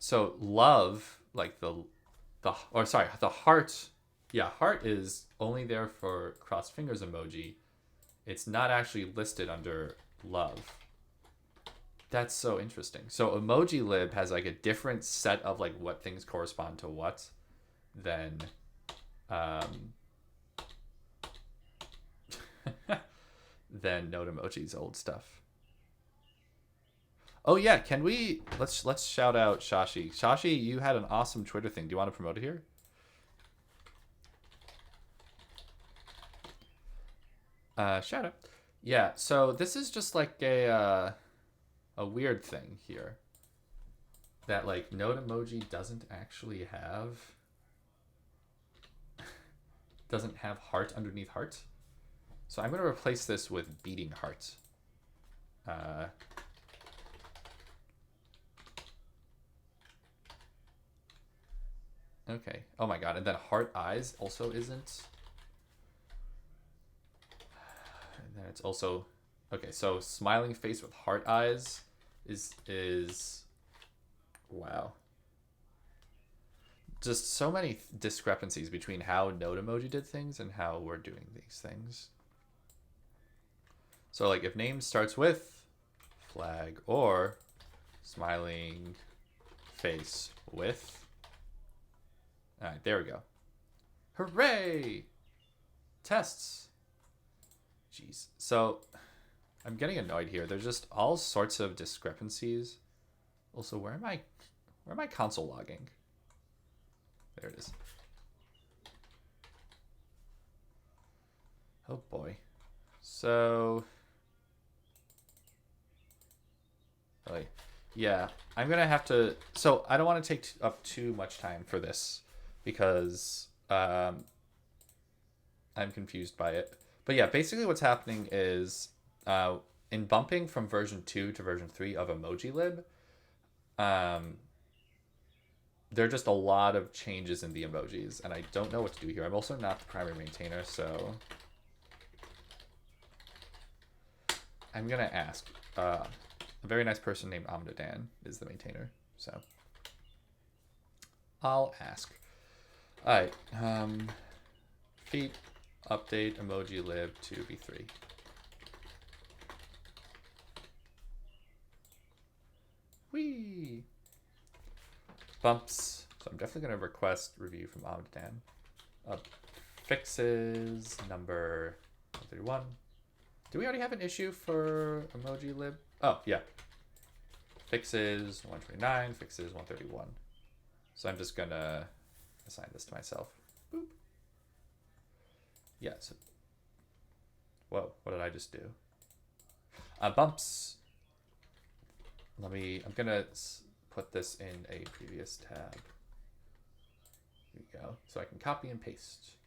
So love, like the heart. Yeah, heart is only there for crossed fingers emoji. It's not actually listed under love. That's so interesting. So emojilib has like a different set of like what things correspond to what than than Node Emoji's old stuff. Oh yeah, can we let's shout out Shashi. Shashi, you had an awesome Twitter thing. Do you want to promote it here? Shout out. Yeah, so this is just like a weird thing here. That like Node Emoji doesn't actually have heart underneath heart. So I'm gonna replace this with beating heart. Okay. Oh my god. And then heart eyes also isn't. And then it's also okay. So smiling face with heart eyes is wow. Just so many discrepancies between how Node Emoji did things and how we're doing these things. So like if name starts with flag or smiling face with. All right, there we go. Hooray! Tests. Jeez. So I'm getting annoyed here. There's just all sorts of discrepancies. Also, where am I console logging? There it is. Oh boy. So yeah, I'm gonna have to. So I don't want to take up too much time for this because I'm confused by it. But yeah, basically what's happening is in bumping from version 2 to version 3 of emojilib, um, there are just a lot of changes in the emojis, and I don't know what to do here. I'm also not the primary maintainer, so I'm going to ask. A very nice person named Amdadan is the maintainer, so I'll ask. All right. Feet update emojilib to v3. Whee! Bumps. So I'm definitely going to request review from Amdadan. Fixes number 131. Do we already have an issue for emojilib? Oh, yeah. Fixes 129, fixes 131. So I'm just going to assign this to myself. Boop. Yeah, so... Whoa, what did I just do? Bumps. I'm going to put this in a previous tab. Here we go. So I can copy and paste.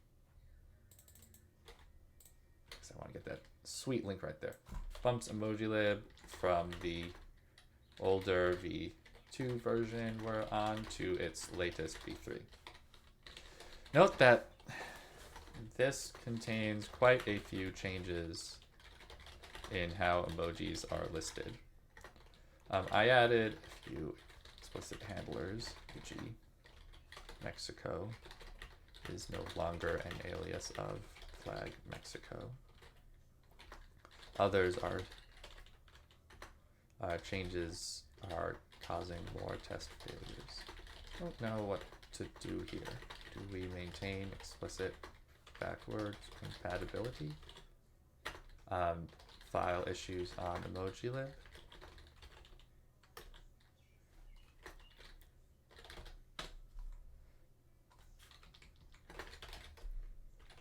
Because I want to get that sweet link right there. Bumps emojilib from the older v2 version we're on to its latest v3. Note that this contains quite a few changes in how emojis are listed. I added a few explicit handlers, e.g. Mexico is no longer an alias of flag Mexico. Others are changes are causing more test failures. Don't know what to do here. Do we maintain explicit backwards compatibility? File issues on emojilib.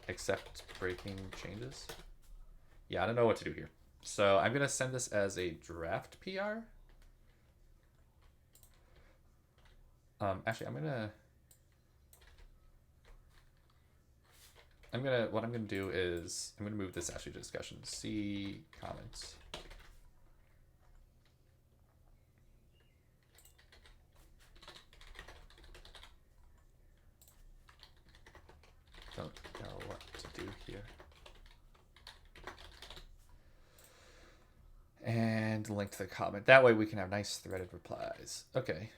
Accept breaking changes. Yeah, I don't know what to do here. So I'm going to send this as a draft PR. Actually, what I'm going to do is I'm going to move this actually to discussion. See comments. Don't know what to do here. And link to the comment. That way we can have nice threaded replies. Okay.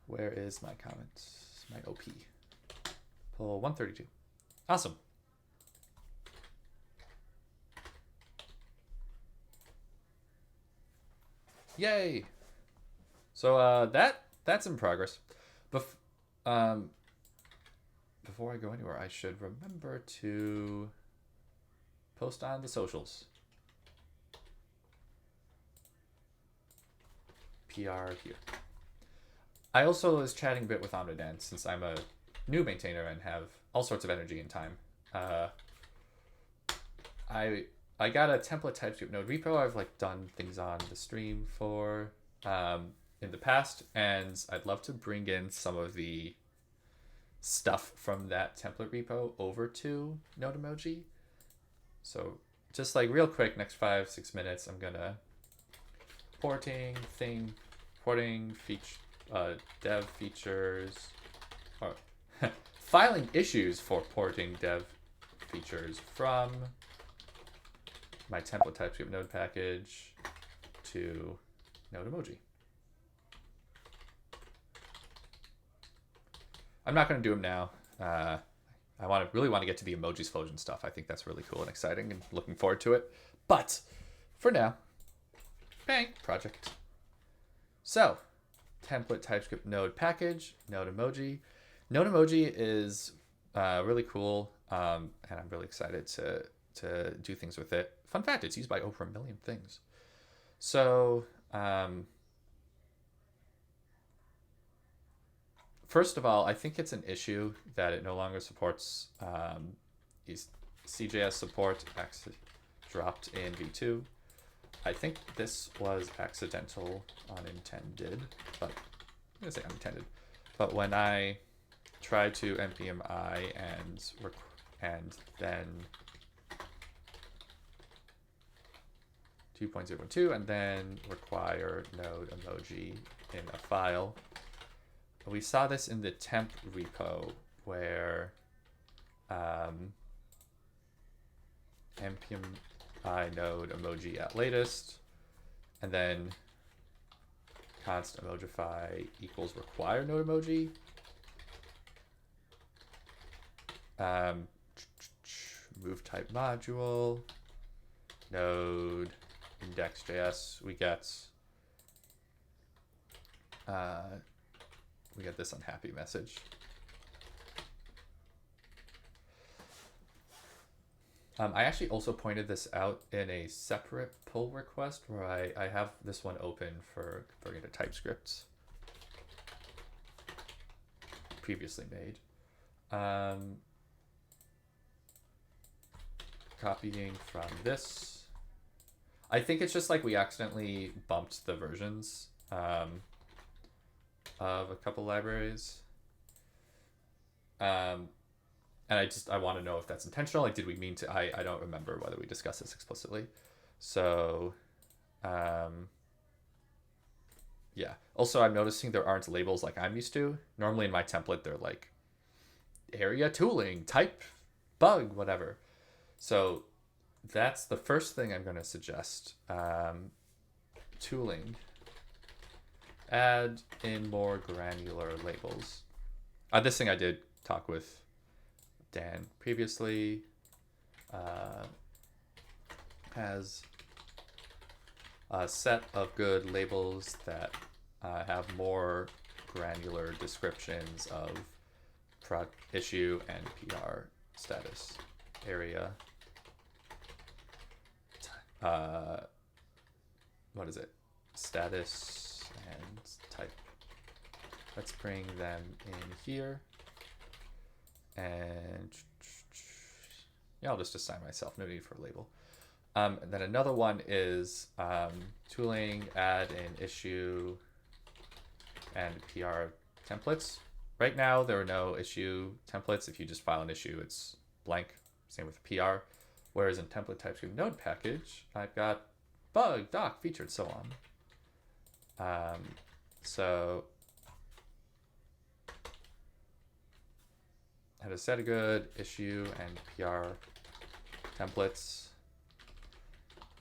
Where is my comment? My OP. Pull 132. Awesome. Yay. So that's in progress. Before I go anywhere, I should remember to post on the socials. PR here. I also was chatting a bit with Amdadan since I'm a new maintainer and have all sorts of energy and time. I got a template TypeScript node repo I've done things on the stream for in the past, and I'd love to bring in some of the stuff from that template repo over to Node Emoji. So just real quick, next 5-6 minutes, I'm gonna porting dev features, or filing issues for porting dev features from my template TypeScript node package to Node Emoji. I'm not going to do them now. I really want to get to the emojisplosion stuff. I think that's really cool and exciting and looking forward to it. But for now, bang, project. So, template TypeScript node package, Node Emoji. Node Emoji is really cool, and I'm really excited to do things with it. Fun fact, it's used by over 1 million things. So, first of all, I think it's an issue that it no longer supports CJS support dropped in V2. I think this was accidental, unintended, but I'm going to say unintended. But when I tried to npm I and then 2.0.2, and then require node emoji in a file. We saw this in the temp repo where npm I node emoji at latest, and then const emojify equals require node emoji. Move type module, node index.js. We get this unhappy message. I actually also pointed this out in a separate pull request where I have this one open for converting to TypeScript previously made. Copying from this. I think it's just like we accidentally bumped the versions of a couple libraries. And I want to know if that's intentional. Like, did we mean to? I don't remember whether we discussed this explicitly. So, yeah. Also, I'm noticing there aren't labels like I'm used to. Normally in my template, they're like area tooling, type, bug, whatever. So that's the first thing I'm going to suggest. Tooling. Add in more granular labels. This thing I did talk with Dan previously. Has a set of good labels that have more granular descriptions of issue and PR status area. What is it? Status and type. Let's bring them in here. And yeah, I'll just assign myself. No need for a label. And then another one is tooling, add an issue and PR templates. Right now, there are no issue templates. If you just file an issue, it's blank. Same with PR. Whereas in template TypeScript node package, I've got bug, doc, featured, so on. So how to set a good issue and PR templates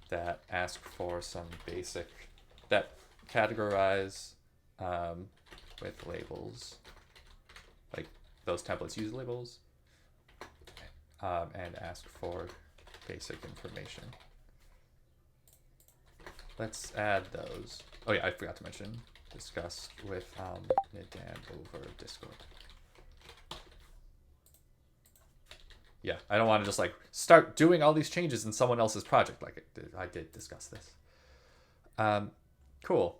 that ask for some basic, that categorize with labels. Like those templates use labels and ask for basic information. Let's add those. Oh yeah, I forgot to mention, discussed with Dan over Discord. Yeah, I don't want to just like start doing all these changes in someone else's project like I did discuss this. Cool.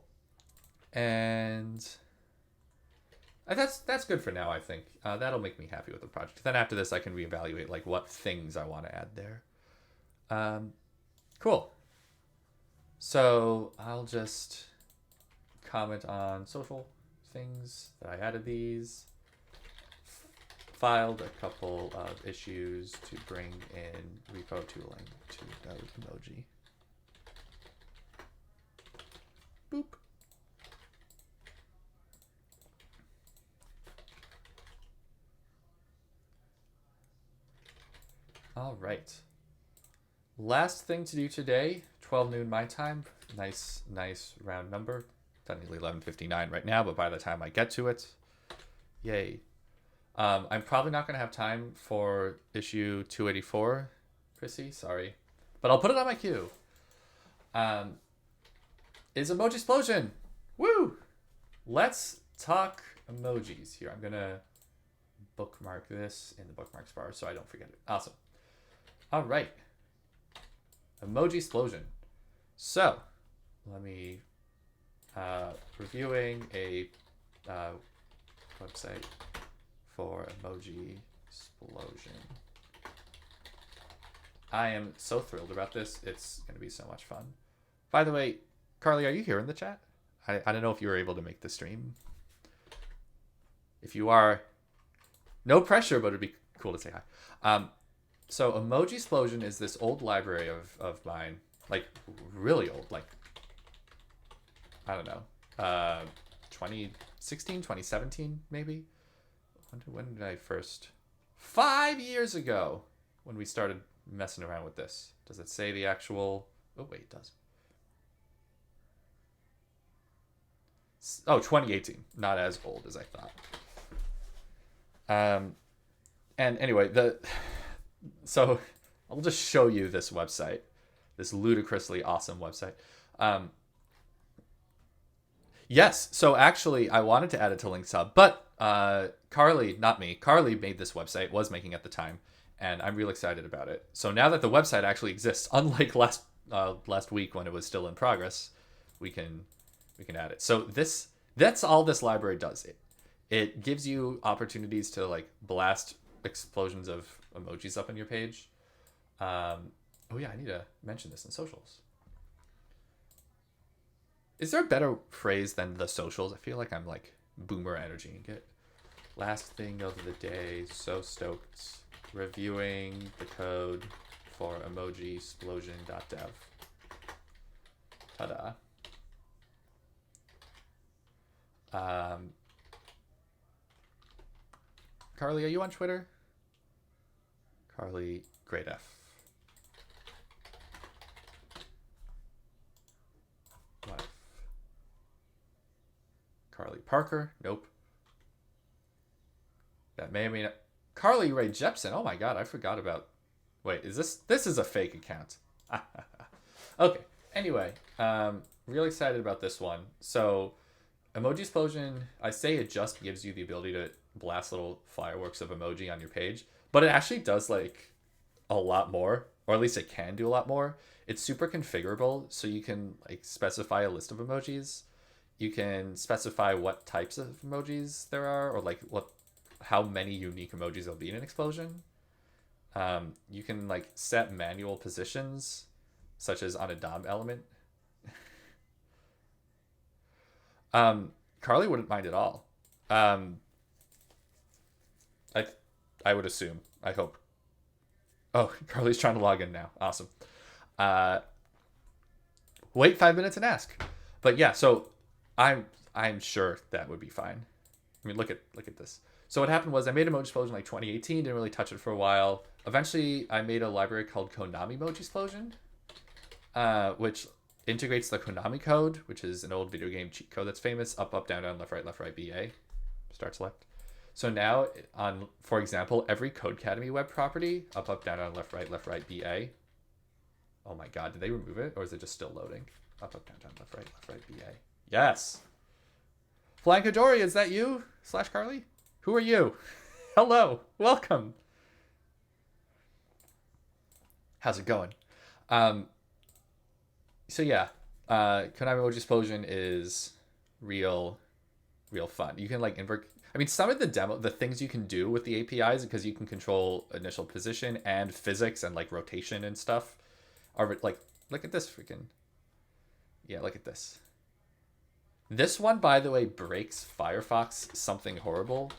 And that's good for now, I think. That'll make me happy with the project. Then after this, I can reevaluate like what things I want to add there. Cool. So I'll just comment on social things that I added these. Filed a couple of issues to bring in repo tooling to node emoji. Boop. All right. Last thing to do today, 12 noon my time. Nice round number. Technically 11:59 right now, but by the time I get to it, yay. I'm probably not going to have time for issue 284, Chrissy, sorry. But I'll put it on my queue. Is emojisplosion. Woo! Let's talk emojis here. I'm going to bookmark this in the bookmarks bar so I don't forget it. Awesome. All right. Emojisplosion. So, let me reviewing a website for emojisplosion. I am so thrilled about this. It's going to be so much fun. By the way, Carly, are you here in the chat? I don't know if you were able to make the stream. If you are, no pressure, but it'd be cool to say hi. So Emojisplosion is this old library of mine like really old, like I don't know, 2016, 2017 maybe. When did I first? 5 years ago, when we started messing around with this. Does it say the actual? Oh wait, it does. Oh, 2018. Not as old as I thought. And anyway, so I'll just show you this website, this ludicrously awesome website. Yes, so actually, I wanted to add it to Links Hub, but Carly, not me, Carly made this website, was making at the time, and I'm real excited about it. So now that the website actually exists, unlike last week when it was still in progress, we can add it. So that's all this library does. It gives you opportunities to like blast explosions of emojis up on your page. Oh yeah, I need to mention this in socials. Is there a better phrase than the socials? I feel like I'm like boomer energy and get last thing of the day. So stoked. Reviewing the code for emojisplosion.dev. Ta-da. Carly, are you on Twitter? Carly, great F. What? Carly Parker? Nope. That may or may not. Carly Ray Jepsen. Oh my god, I forgot about. Wait, is this is a fake account? Okay. Anyway, real excited about this one. So, emojisplosion. I say it just gives you the ability to blast little fireworks of emoji on your page, but it actually does like a lot more, or at least it can do a lot more. It's super configurable, so you can like specify a list of emojis. You can specify what types of emojis there are, or like how many unique emojis there'll be in an explosion. You can like set manual positions, such as on a DOM element. Carly wouldn't mind at all. I I would assume. I hope. Oh, Carly's trying to log in now. Awesome. Uh, Wait 5 minutes and ask. But yeah, so I'm sure that would be fine. I mean, look at this. So what happened was I made Emojisplosion like 2018, didn't really touch it for a while. Eventually, I made a library called Konami Emojisplosion, which integrates the Konami code, which is an old video game cheat code that's famous. Up, down, left, right, BA. Start select. So now on, for example, every Codecademy web property, up, down, left, right, BA. Oh my god, did they remove it? Or is it just still loading? Up, down, left, right, BA. Yes. Flying Kajori, is that you? / Carly? Who are you? Hello. Welcome. How's it going? So yeah, Konami Emojisplosion is real fun. You can like invert. I mean, some of the things you can do with the APIs, because you can control initial position and physics and like rotation and stuff, are like, look at this freaking. Yeah, look at this. This one, by the way, breaks Firefox something horrible.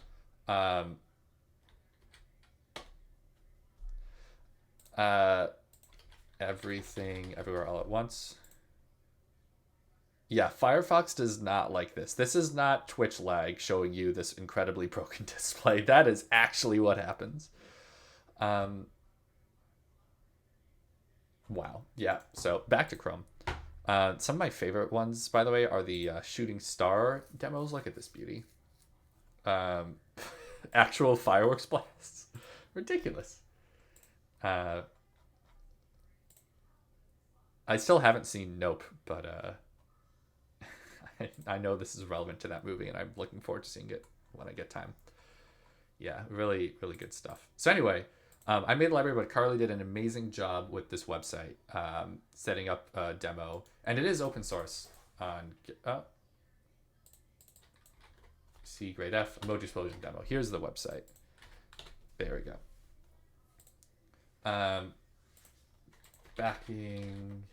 Everything, everywhere, all at once. Yeah, Firefox does not like this. This is not Twitch lag showing you this incredibly broken display. That is actually what happens. Wow. Yeah. So back to Chrome. Some of my favorite ones, by the way, are the shooting star demos. Look at this beauty. Actual fireworks blasts. Ridiculous. I still haven't seen Nope, but I know this is relevant to that movie, and I'm looking forward to seeing it when I get time. Yeah, really, really good stuff. So anyway, I made a library, but Carly did an amazing job with this website, setting up a demo, and it is open source on C grade F Emojisplosion demo. Here's the website. There we go. Backing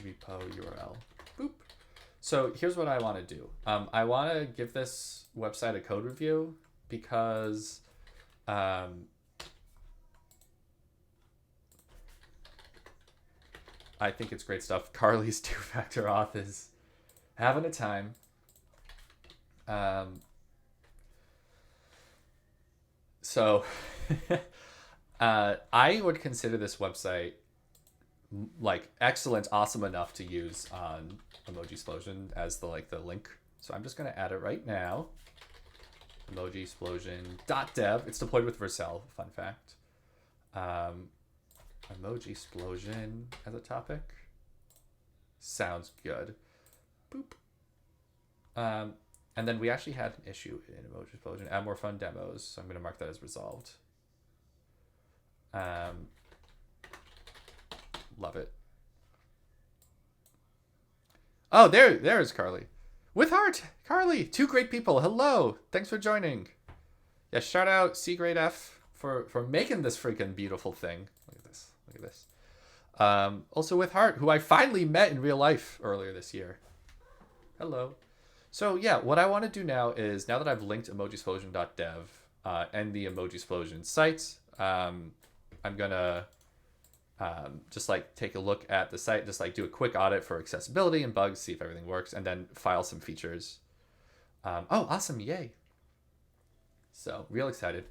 repo URL. Boop. So here's what I want to do. I want to give this website a code review because I think it's great stuff. Carly's two-factor auth is having a time. So I would consider this website like excellent, awesome enough to use on emojisplosion as the link. So I'm just gonna add it right now. Emojisplosion.dev. It's deployed with Vercel. Fun fact. Emojisplosion as a topic sounds good. Boop. And then we actually had an issue in emojisplosion. Add more fun demos. So I'm gonna mark that as resolved. Love it. Oh, there's Carly. With heart, Carly. Two great people. Hello. Thanks for joining. Yeah, shout out C Grade F for making this freaking beautiful thing. Look at this. Look at this. Also with heart, who I finally met in real life earlier this year. Hello. So yeah, what I want to do now is, now that I've linked emojisplosion.dev and the Emojisplosion site, I'm gonna just like take a look at the site, just like do a quick audit for accessibility and bugs, see if everything works, and then file some features. Oh, awesome. Yay. So real excited.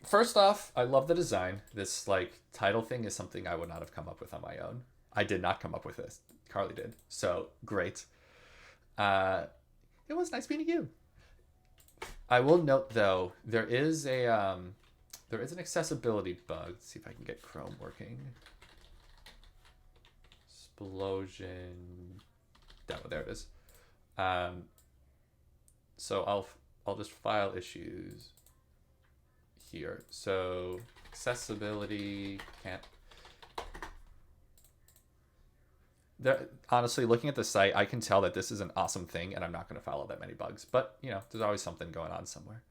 First off, I love the design. This like title thing is something I would not have come up with on my own. I did not come up with this. Carly did. So great. It was nice meeting you. I will note though, there is an accessibility bug. Let's see if I can get Chrome working. Explosion. Oh, there it is. So I'll just file issues here. So accessibility can't. Honestly, looking at the site, I can tell that this is an awesome thing, and I'm not going to follow that many bugs. But you know, there's always something going on somewhere.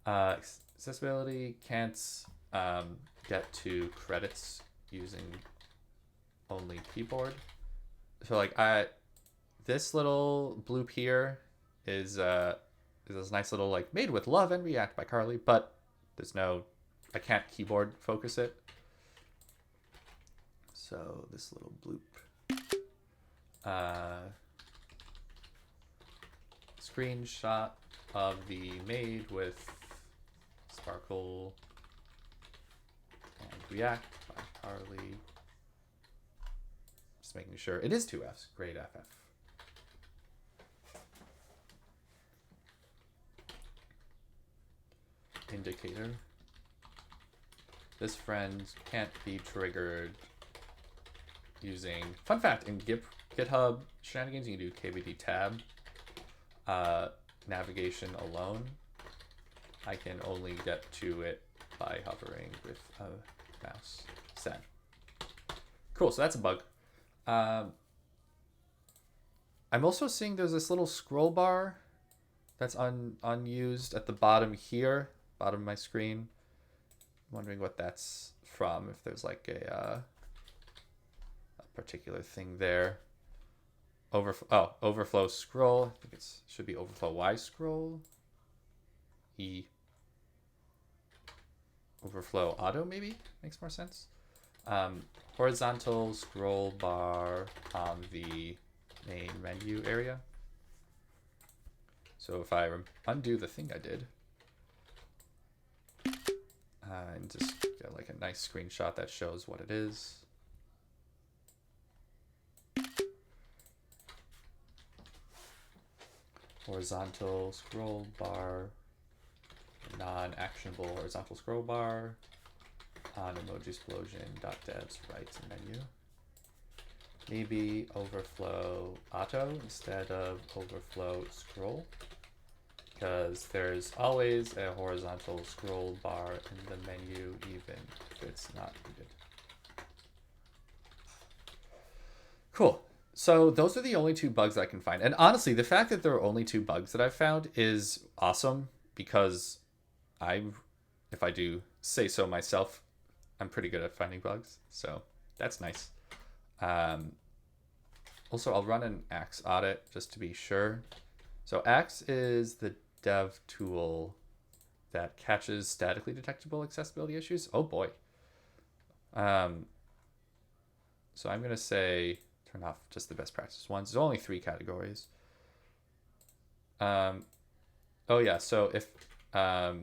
Accessibility can't get to credits using only keyboard. So like this little bloop here is this nice little like made with love and React by Carly, but there's no, I can't keyboard focus it. So this little bloop. Screenshot of the made with Sparkle and React by Carly. Just making sure it is 2Fs. Great FF. Indicator. This friend can't be triggered using, fun fact, in GitHub shenanigans, you can do KVD tab. Navigation alone, I can only get to it by hovering with a mouse. Sad. Cool, so that's a bug. I'm also seeing there's this little scroll bar that's unused at the bottom here, bottom of my screen. I'm wondering what that's from, if there's like a particular thing there. Overflow scroll. I think it should be overflow Y scroll. Overflow auto maybe makes more sense. Horizontal scroll bar on the main menu area. So if I undo the thing I did, and just get like a nice screenshot that shows what it is. Horizontal scroll bar, non-actionable horizontal scroll bar on emojisplosion.dev's right menu. Maybe overflow auto instead of overflow scroll, because there's always a horizontal scroll bar in the menu even if it's not needed. Cool. So those are the only two bugs I can find. And honestly, the fact that there are only two bugs that I've found is awesome, because if I do say so myself, I'm pretty good at finding bugs. So that's nice. Also, I'll run an Axe audit just to be sure. So Axe is the dev tool that catches statically detectable accessibility issues. Oh boy. So I'm going to say turn off just the best practice ones. There's only 3 categories. Oh yeah, so if a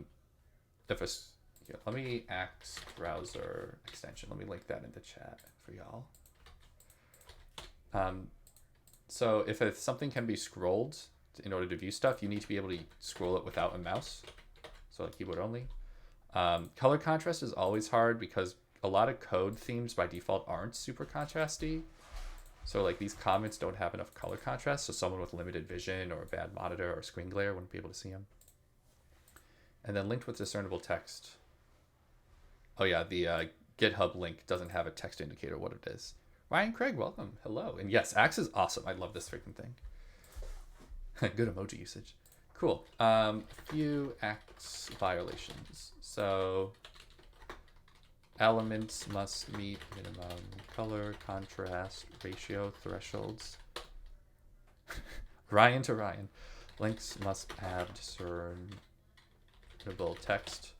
here, let me Axe browser extension. Let me link that in the chat for y'all. So if something can be scrolled in order to view stuff, you need to be able to scroll it without a mouse. So like keyboard only. Color contrast is always hard because a lot of code themes by default aren't super contrasty. So like these comments don't have enough color contrast, so someone with limited vision or a bad monitor or screen glare wouldn't be able to see them. And then linked with discernible text. Oh yeah, the GitHub link doesn't have a text indicator what it is. Ryan Craig, welcome. Hello. And yes, Axe is awesome. I love this freaking thing. Good emoji usage. Cool. Few Axe violations. So elements must meet minimum color, contrast, ratio, thresholds. Ryan to Ryan. Links must have discernible text.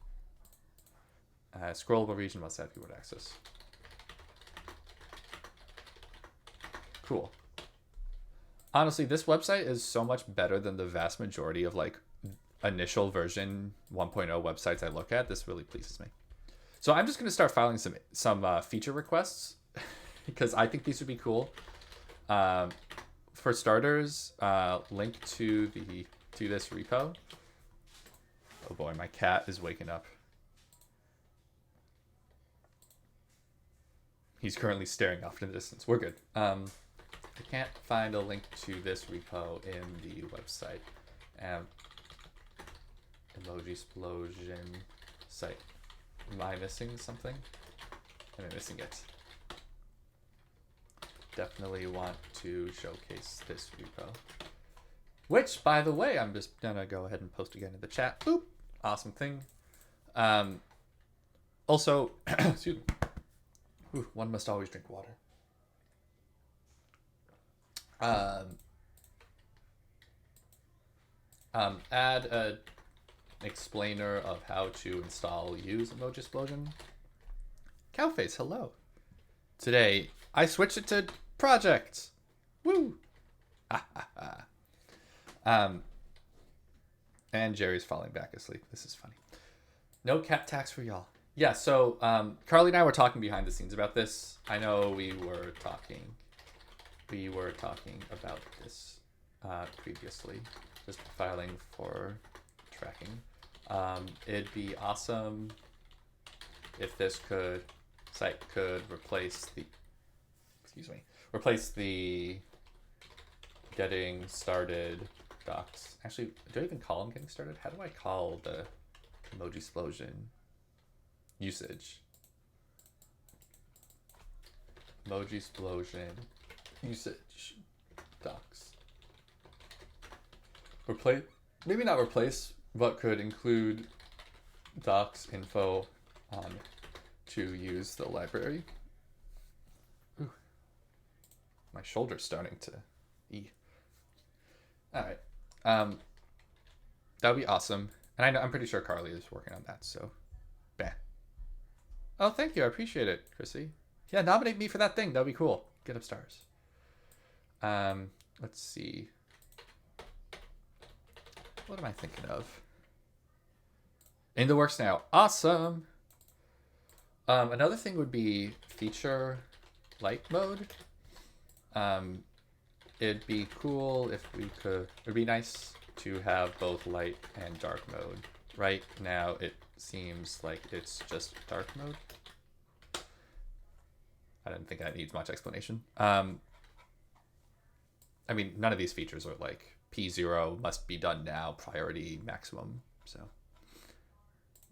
Scrollable region must have keyboard access. Cool. Honestly, this website is so much better than the vast majority of like initial version 1.0 websites I look at. This really pleases me. So I'm just going to start filing some feature requests because I think these would be cool. For starters, link to this repo. Oh boy, my cat is waking up. He's currently staring off in the distance. We're good. I can't find a link to this repo in the website. Emojisplosion site. Am I missing something? Am I missing it? Definitely want to showcase this repo. Which, by the way, I'm just gonna go ahead and post again in the chat. Boop. Awesome thing. Also, excuse me. Ooh, one must always drink water. Add an explainer of how to install use emojisplosion. Cowface, hello. Today I switched it to project. Woo. And Jerry's falling back asleep. This is funny. No cat tax for y'all. Yeah, so Carly and I were talking behind the scenes about this. I know we were talking about this previously, just filing for tracking. It'd be awesome if this site could replace the getting started docs. Actually, do I even call them getting started? How do I call the emojisplosion usage? Emojisplosion usage docs. Maybe not replace, but could include docs info on to use the library. Ooh. My shoulder's starting to Alright. That would be awesome. And I'm pretty sure Carly is working on that, so bah. Oh, thank you. I appreciate it, Chrissy. Yeah, nominate me for that thing. That would be cool. Get up stars. Let's see. What am I thinking of? In the works now. Awesome. Another thing would be feature light mode. It'd be cool if we could. It'd be nice to have both light and dark mode. Right now, it seems like it's just dark mode. I don't think that needs much explanation. I mean, none of these features are like P0 must be done now, priority maximum. So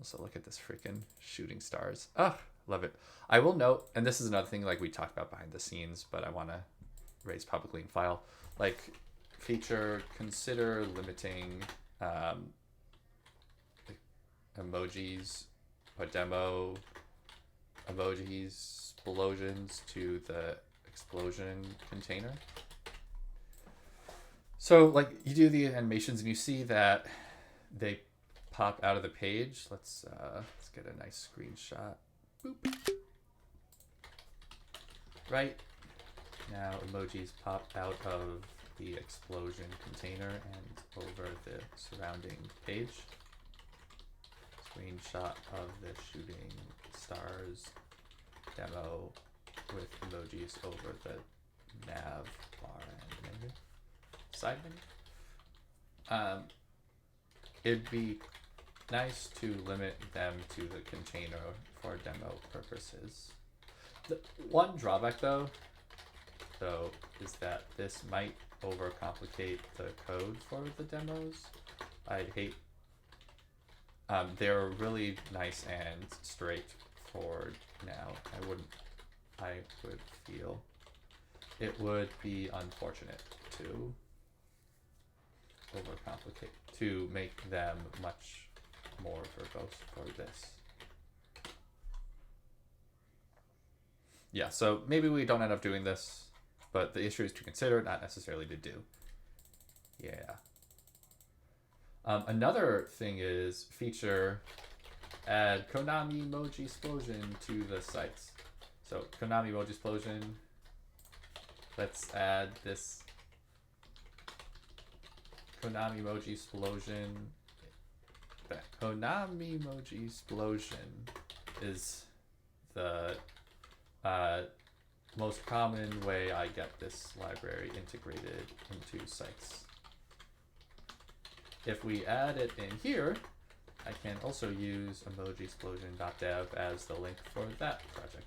also look at this freaking shooting stars. Oh, love it. I will note, and this is another thing like we talked about behind the scenes, but I want to raise publicly in file. Like feature, consider limiting emojis or demo emojis explosions to the explosion container. So like you do the animations and you see that they pop out of the page. Let's get a nice screenshot. Boop. Right? Now emojis pop out of the explosion container and over the surrounding page. Screenshot of the shooting stars demo with emojis over the nav bar and menu. Side menu. It'd be nice to limit them to the container for demo purposes. The one drawback though, is that this might overcomplicate the code for the demos. I'd hate. They're really nice and straightforward now. I would feel it would be unfortunate to overcomplicate, to make them much more verbose for this. Yeah, so maybe we don't end up doing this, but the issue is to consider, not necessarily to do. Yeah. Another thing is add Konami emojisplosion to the sites. So Konami emojisplosion, let's add this Konami emojisplosion. The Konami emojisplosion is the most common way I get this library integrated into sites. If we add it in here, I can also use emojisplosion.dev as the link for that project.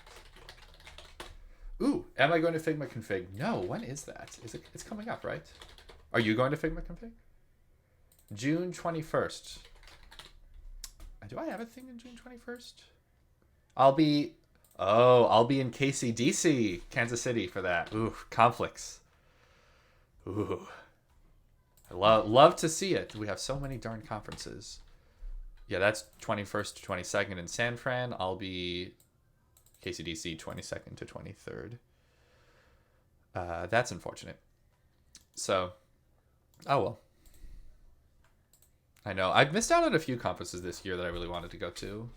Ooh, am I going to Figma config? No, when is that? It's coming up, right? Are you going to Figma config? June 21st. Do I have a thing in June 21st? I'll be in KCDC, Kansas City for that. Ooh, conflicts. Ooh. I love to see it. We have so many darn conferences. Yeah, that's 21st to 22nd in San Fran. I'll be KCDC 22nd to 23rd. That's unfortunate. So, oh well. I know. I've missed out on a few conferences this year that I really wanted to go to.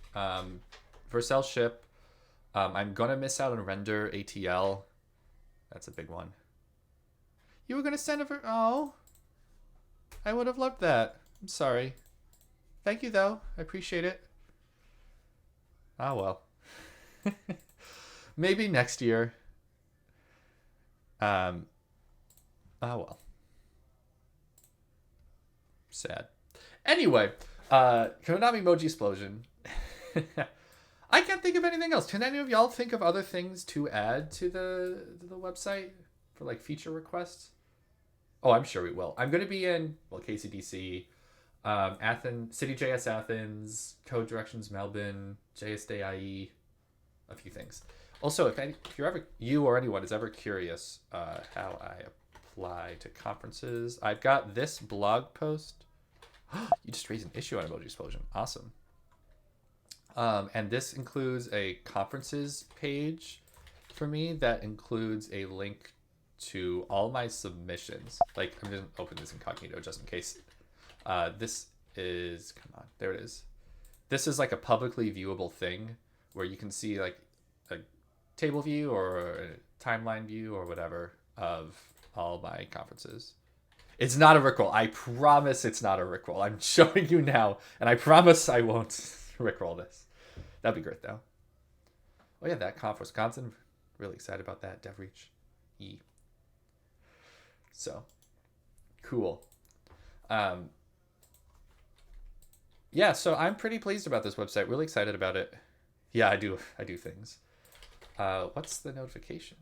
Vercel Ship. I'm going to miss out on Render ATL. That's a big one. You were going to send over... Oh. I would have loved that. I'm sorry. Thank you, though. I appreciate it. Oh, well. Maybe next year. Oh, well. Sad. Anyway, Konami emojisplosion. I can't think of anything else. Can any of y'all think of other things to add to the website for like feature requests? Oh, I'm sure we will. I'm going to be in, well, KCDC, Athens, CityJS Athens, Code Directions Melbourne, JS IE, a few things. Also, if you or anyone is ever curious how I apply to conferences, I've got this blog post. You just raised an issue on emojisplosion. Awesome. And this includes a conferences page for me that includes a link to all my submissions. Like, I'm going to open this incognito just in case. This is, come on, there it is. This is like a publicly viewable thing where you can see like a table view or a timeline view or whatever of all my conferences. It's not a Rickroll. I promise it's not a Rickroll. I'm showing you now, and I promise I won't Rickroll this. That'd be great, though. Oh, yeah, that conf Wisconsin. Really excited about that. DevReach E. So, cool. Yeah, so I'm pretty pleased about this website. Really excited about it. Yeah, I do things. What's the notification?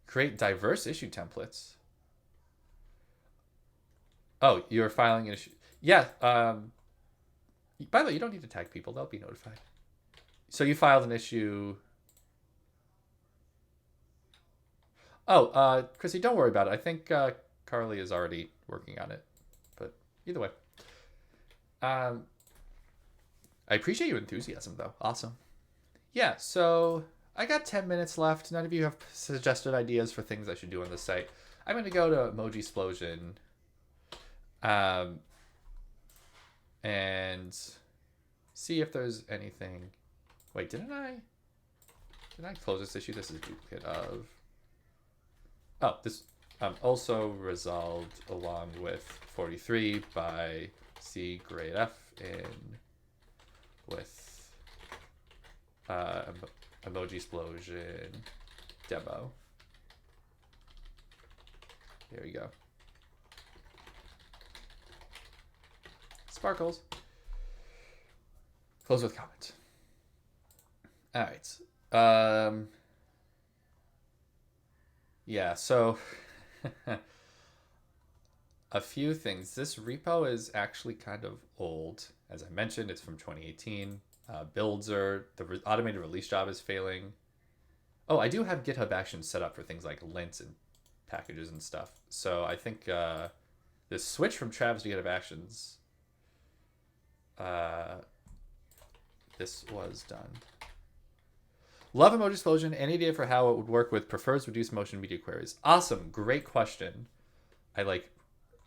Create diverse issue templates. Oh, you're filing an issue. Yeah. By the way, you don't need to tag people. They'll be notified. So you filed an issue. Oh, Chrissy, don't worry about it. I think Carly is already working on it. But either way. I appreciate your enthusiasm, though. Awesome. Yeah, so I got 10 minutes left. None of you have suggested ideas for things I should do on the site. I'm going to go to emojisplosion. And see if there's anything. Wait, didn't I close this issue? This is a duplicate of. Oh, this also resolved along with 43 by C grade F in with emojisplosion demo. There we go. Sparkles. Close with comment. All right. Yeah, so a few things. This repo is actually kind of old. As I mentioned, it's from 2018. Builds are, the automated release job is failing. Oh, I do have GitHub Actions set up for things like lints and packages and stuff. So I think this switch from Travis to GitHub Actions, this was done. Love emojisplosion. Any idea for how it would work with prefers reduced motion media queries? Awesome. Great question. I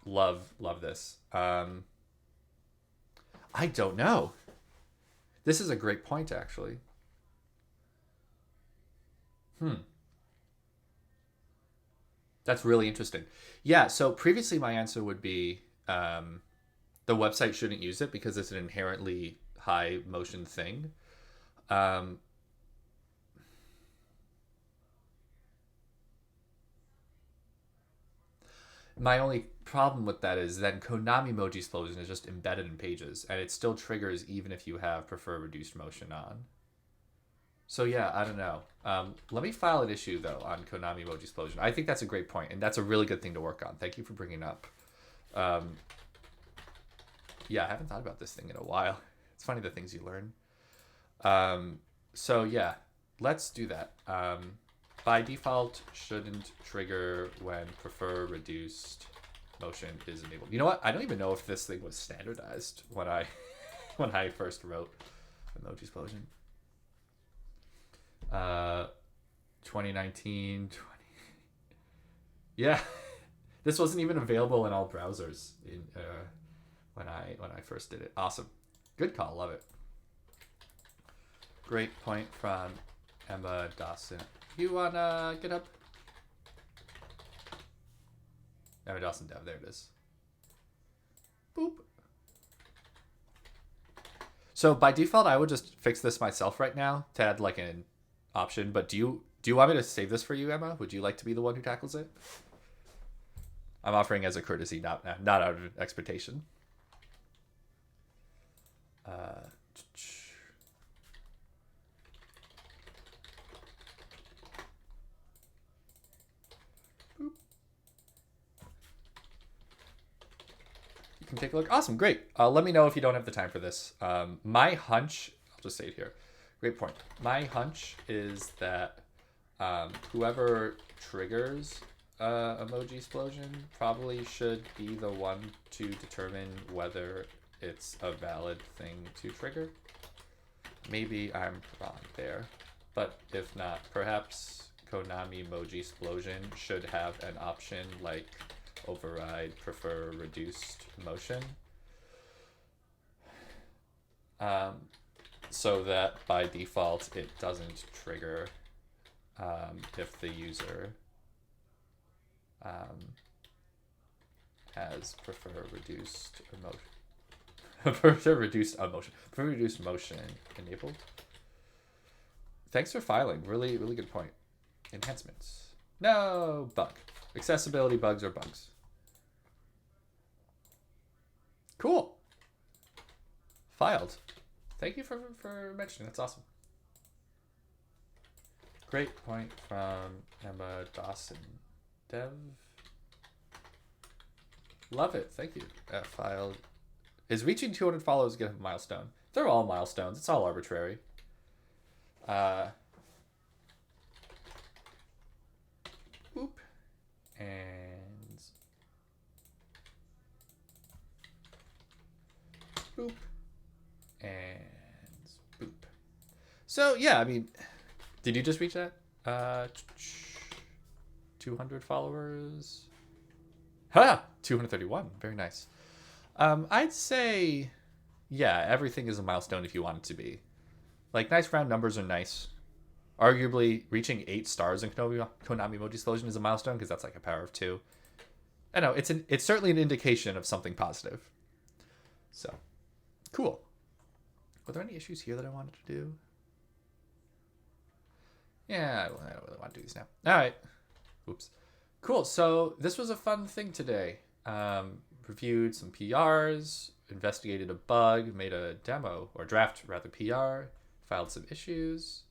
love this. I don't know. This is a great point, actually. That's really interesting. Yeah, so previously my answer would be the website shouldn't use it because it's an inherently high motion thing. My only problem with that is then Konami emojisplosion is just embedded in pages, and it still triggers even if you have prefer reduced motion on. So yeah, I don't know. Let me file an issue though on Konami emojisplosion. I think that's a great point, and that's a really good thing to work on. Thank you for bringing it up. Yeah, I haven't thought about this thing in a while. It's funny the things you learn. So yeah, let's do that. By default, shouldn't trigger when prefer reduced motion is enabled. You know what? I don't even know if this thing was standardized when I when I first wrote emojisplosion. 2019, 20. Yeah, this wasn't even available in all browsers in when I first did it. Awesome, good call, love it. Great point from Emma Dawson. You want GitHub? Emma Dawson Dev. There it is. Boop. So by default, I would just fix this myself right now to add like an option. But do you want me to save this for you, Emma? Would you like to be the one who tackles it? I'm offering as a courtesy, not out of expectation. You can take a look. Awesome, great. Let me know if you don't have the time for this. My hunch, I'll just say it here. Great point. My hunch is that whoever triggers emojisplosion probably should be the one to determine whether it's a valid thing to trigger. Maybe I'm wrong there, but if not, perhaps Konami emojisplosion should have an option like override prefer reduced motion, so that by default it doesn't trigger if the user has prefer reduced emotion prefer reduced motion enabled. Thanks for filing. Really good point. Enhancements. No bug. Accessibility bugs or bugs. Cool. Filed. Thank you for mentioning. That's awesome. Great point from Emma Dawson. Dev. Love it. Thank you. Filed. Is reaching 200 followers a milestone? They're all milestones. It's all arbitrary. Boop. And boop. And boop. So yeah, I mean, did you just reach that? 200 followers. Ha! 231. Very nice. I'd say, yeah, everything is a milestone if you want it to be. Like, nice round numbers are nice. Arguably, reaching 8 stars in Konami Emoji-Splosion is a milestone because that's like a power of 2. I know it's certainly an indication of something positive. So, cool. Were there any issues here that I wanted to do? Yeah, I don't really want to do these now. All right. Oops. Cool. So this was a fun thing today. Reviewed some PRs, investigated a bug, made a demo or draft rather PR, filed some issues,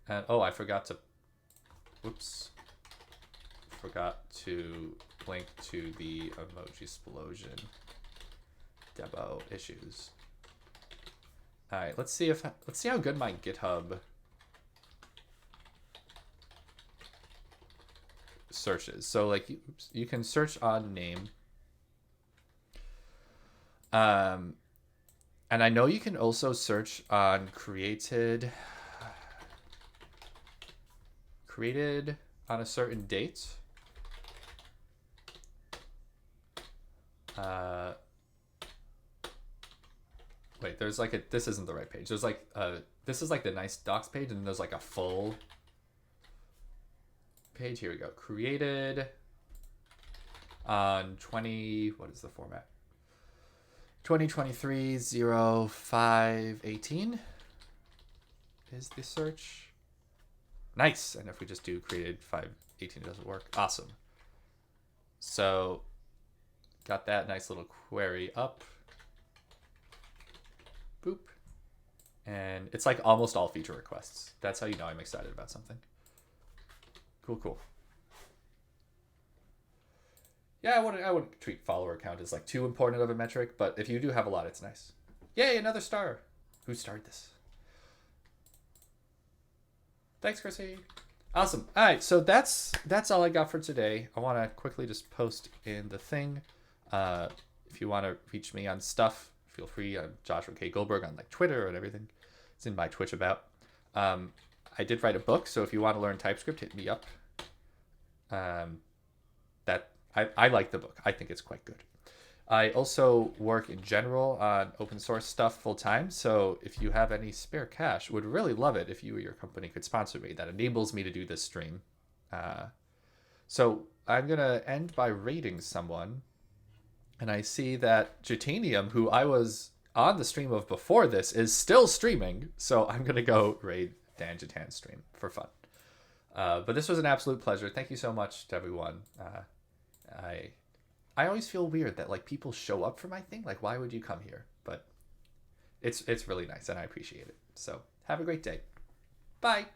and oh, I forgot to. Whoops. Forgot to link to the emojisplosion demo issues. All right. Let's see how good my GitHub searches. So like you can search on name. And I know you can also search on created on a certain date. Wait, there's like this isn't the right page. There's like this is like the nice docs page, and there's like a full page. Here we go. Created on 20, what is the format? 2023-05-18 is the search. Nice. And if we just do created 5-18, it doesn't work. Awesome. So got that nice little query up. Boop. And it's like almost all feature requests. That's how you know I'm excited about something. Cool. Yeah, I wouldn't treat follower count as like too important of a metric, but if you do have a lot, it's nice. Yay, another star. Who started this? Thanks, Chrissy. Awesome. All right, so that's all I got for today. I want to quickly just post in the thing. If you want to reach me on stuff, feel free. I'm Joshua K. Goldberg on like Twitter and everything. It's in my Twitch about. I did write a book, so if you want to learn TypeScript, hit me up. I like the book. I think it's quite good. I also work in general on open source stuff full time. So if you have any spare cash, would really love it if you or your company could sponsor me. That enables me to do this stream. So I'm going to end by rating someone. And I see that Jatanium, who I was on the stream of before this, is still streaming. So I'm going to go raid Dan Jatan's stream for fun. But this was an absolute pleasure. Thank you so much to everyone. I always feel weird that like people show up for my thing. Like, why would you come here? But it's really nice and I appreciate it. So have a great day. Bye.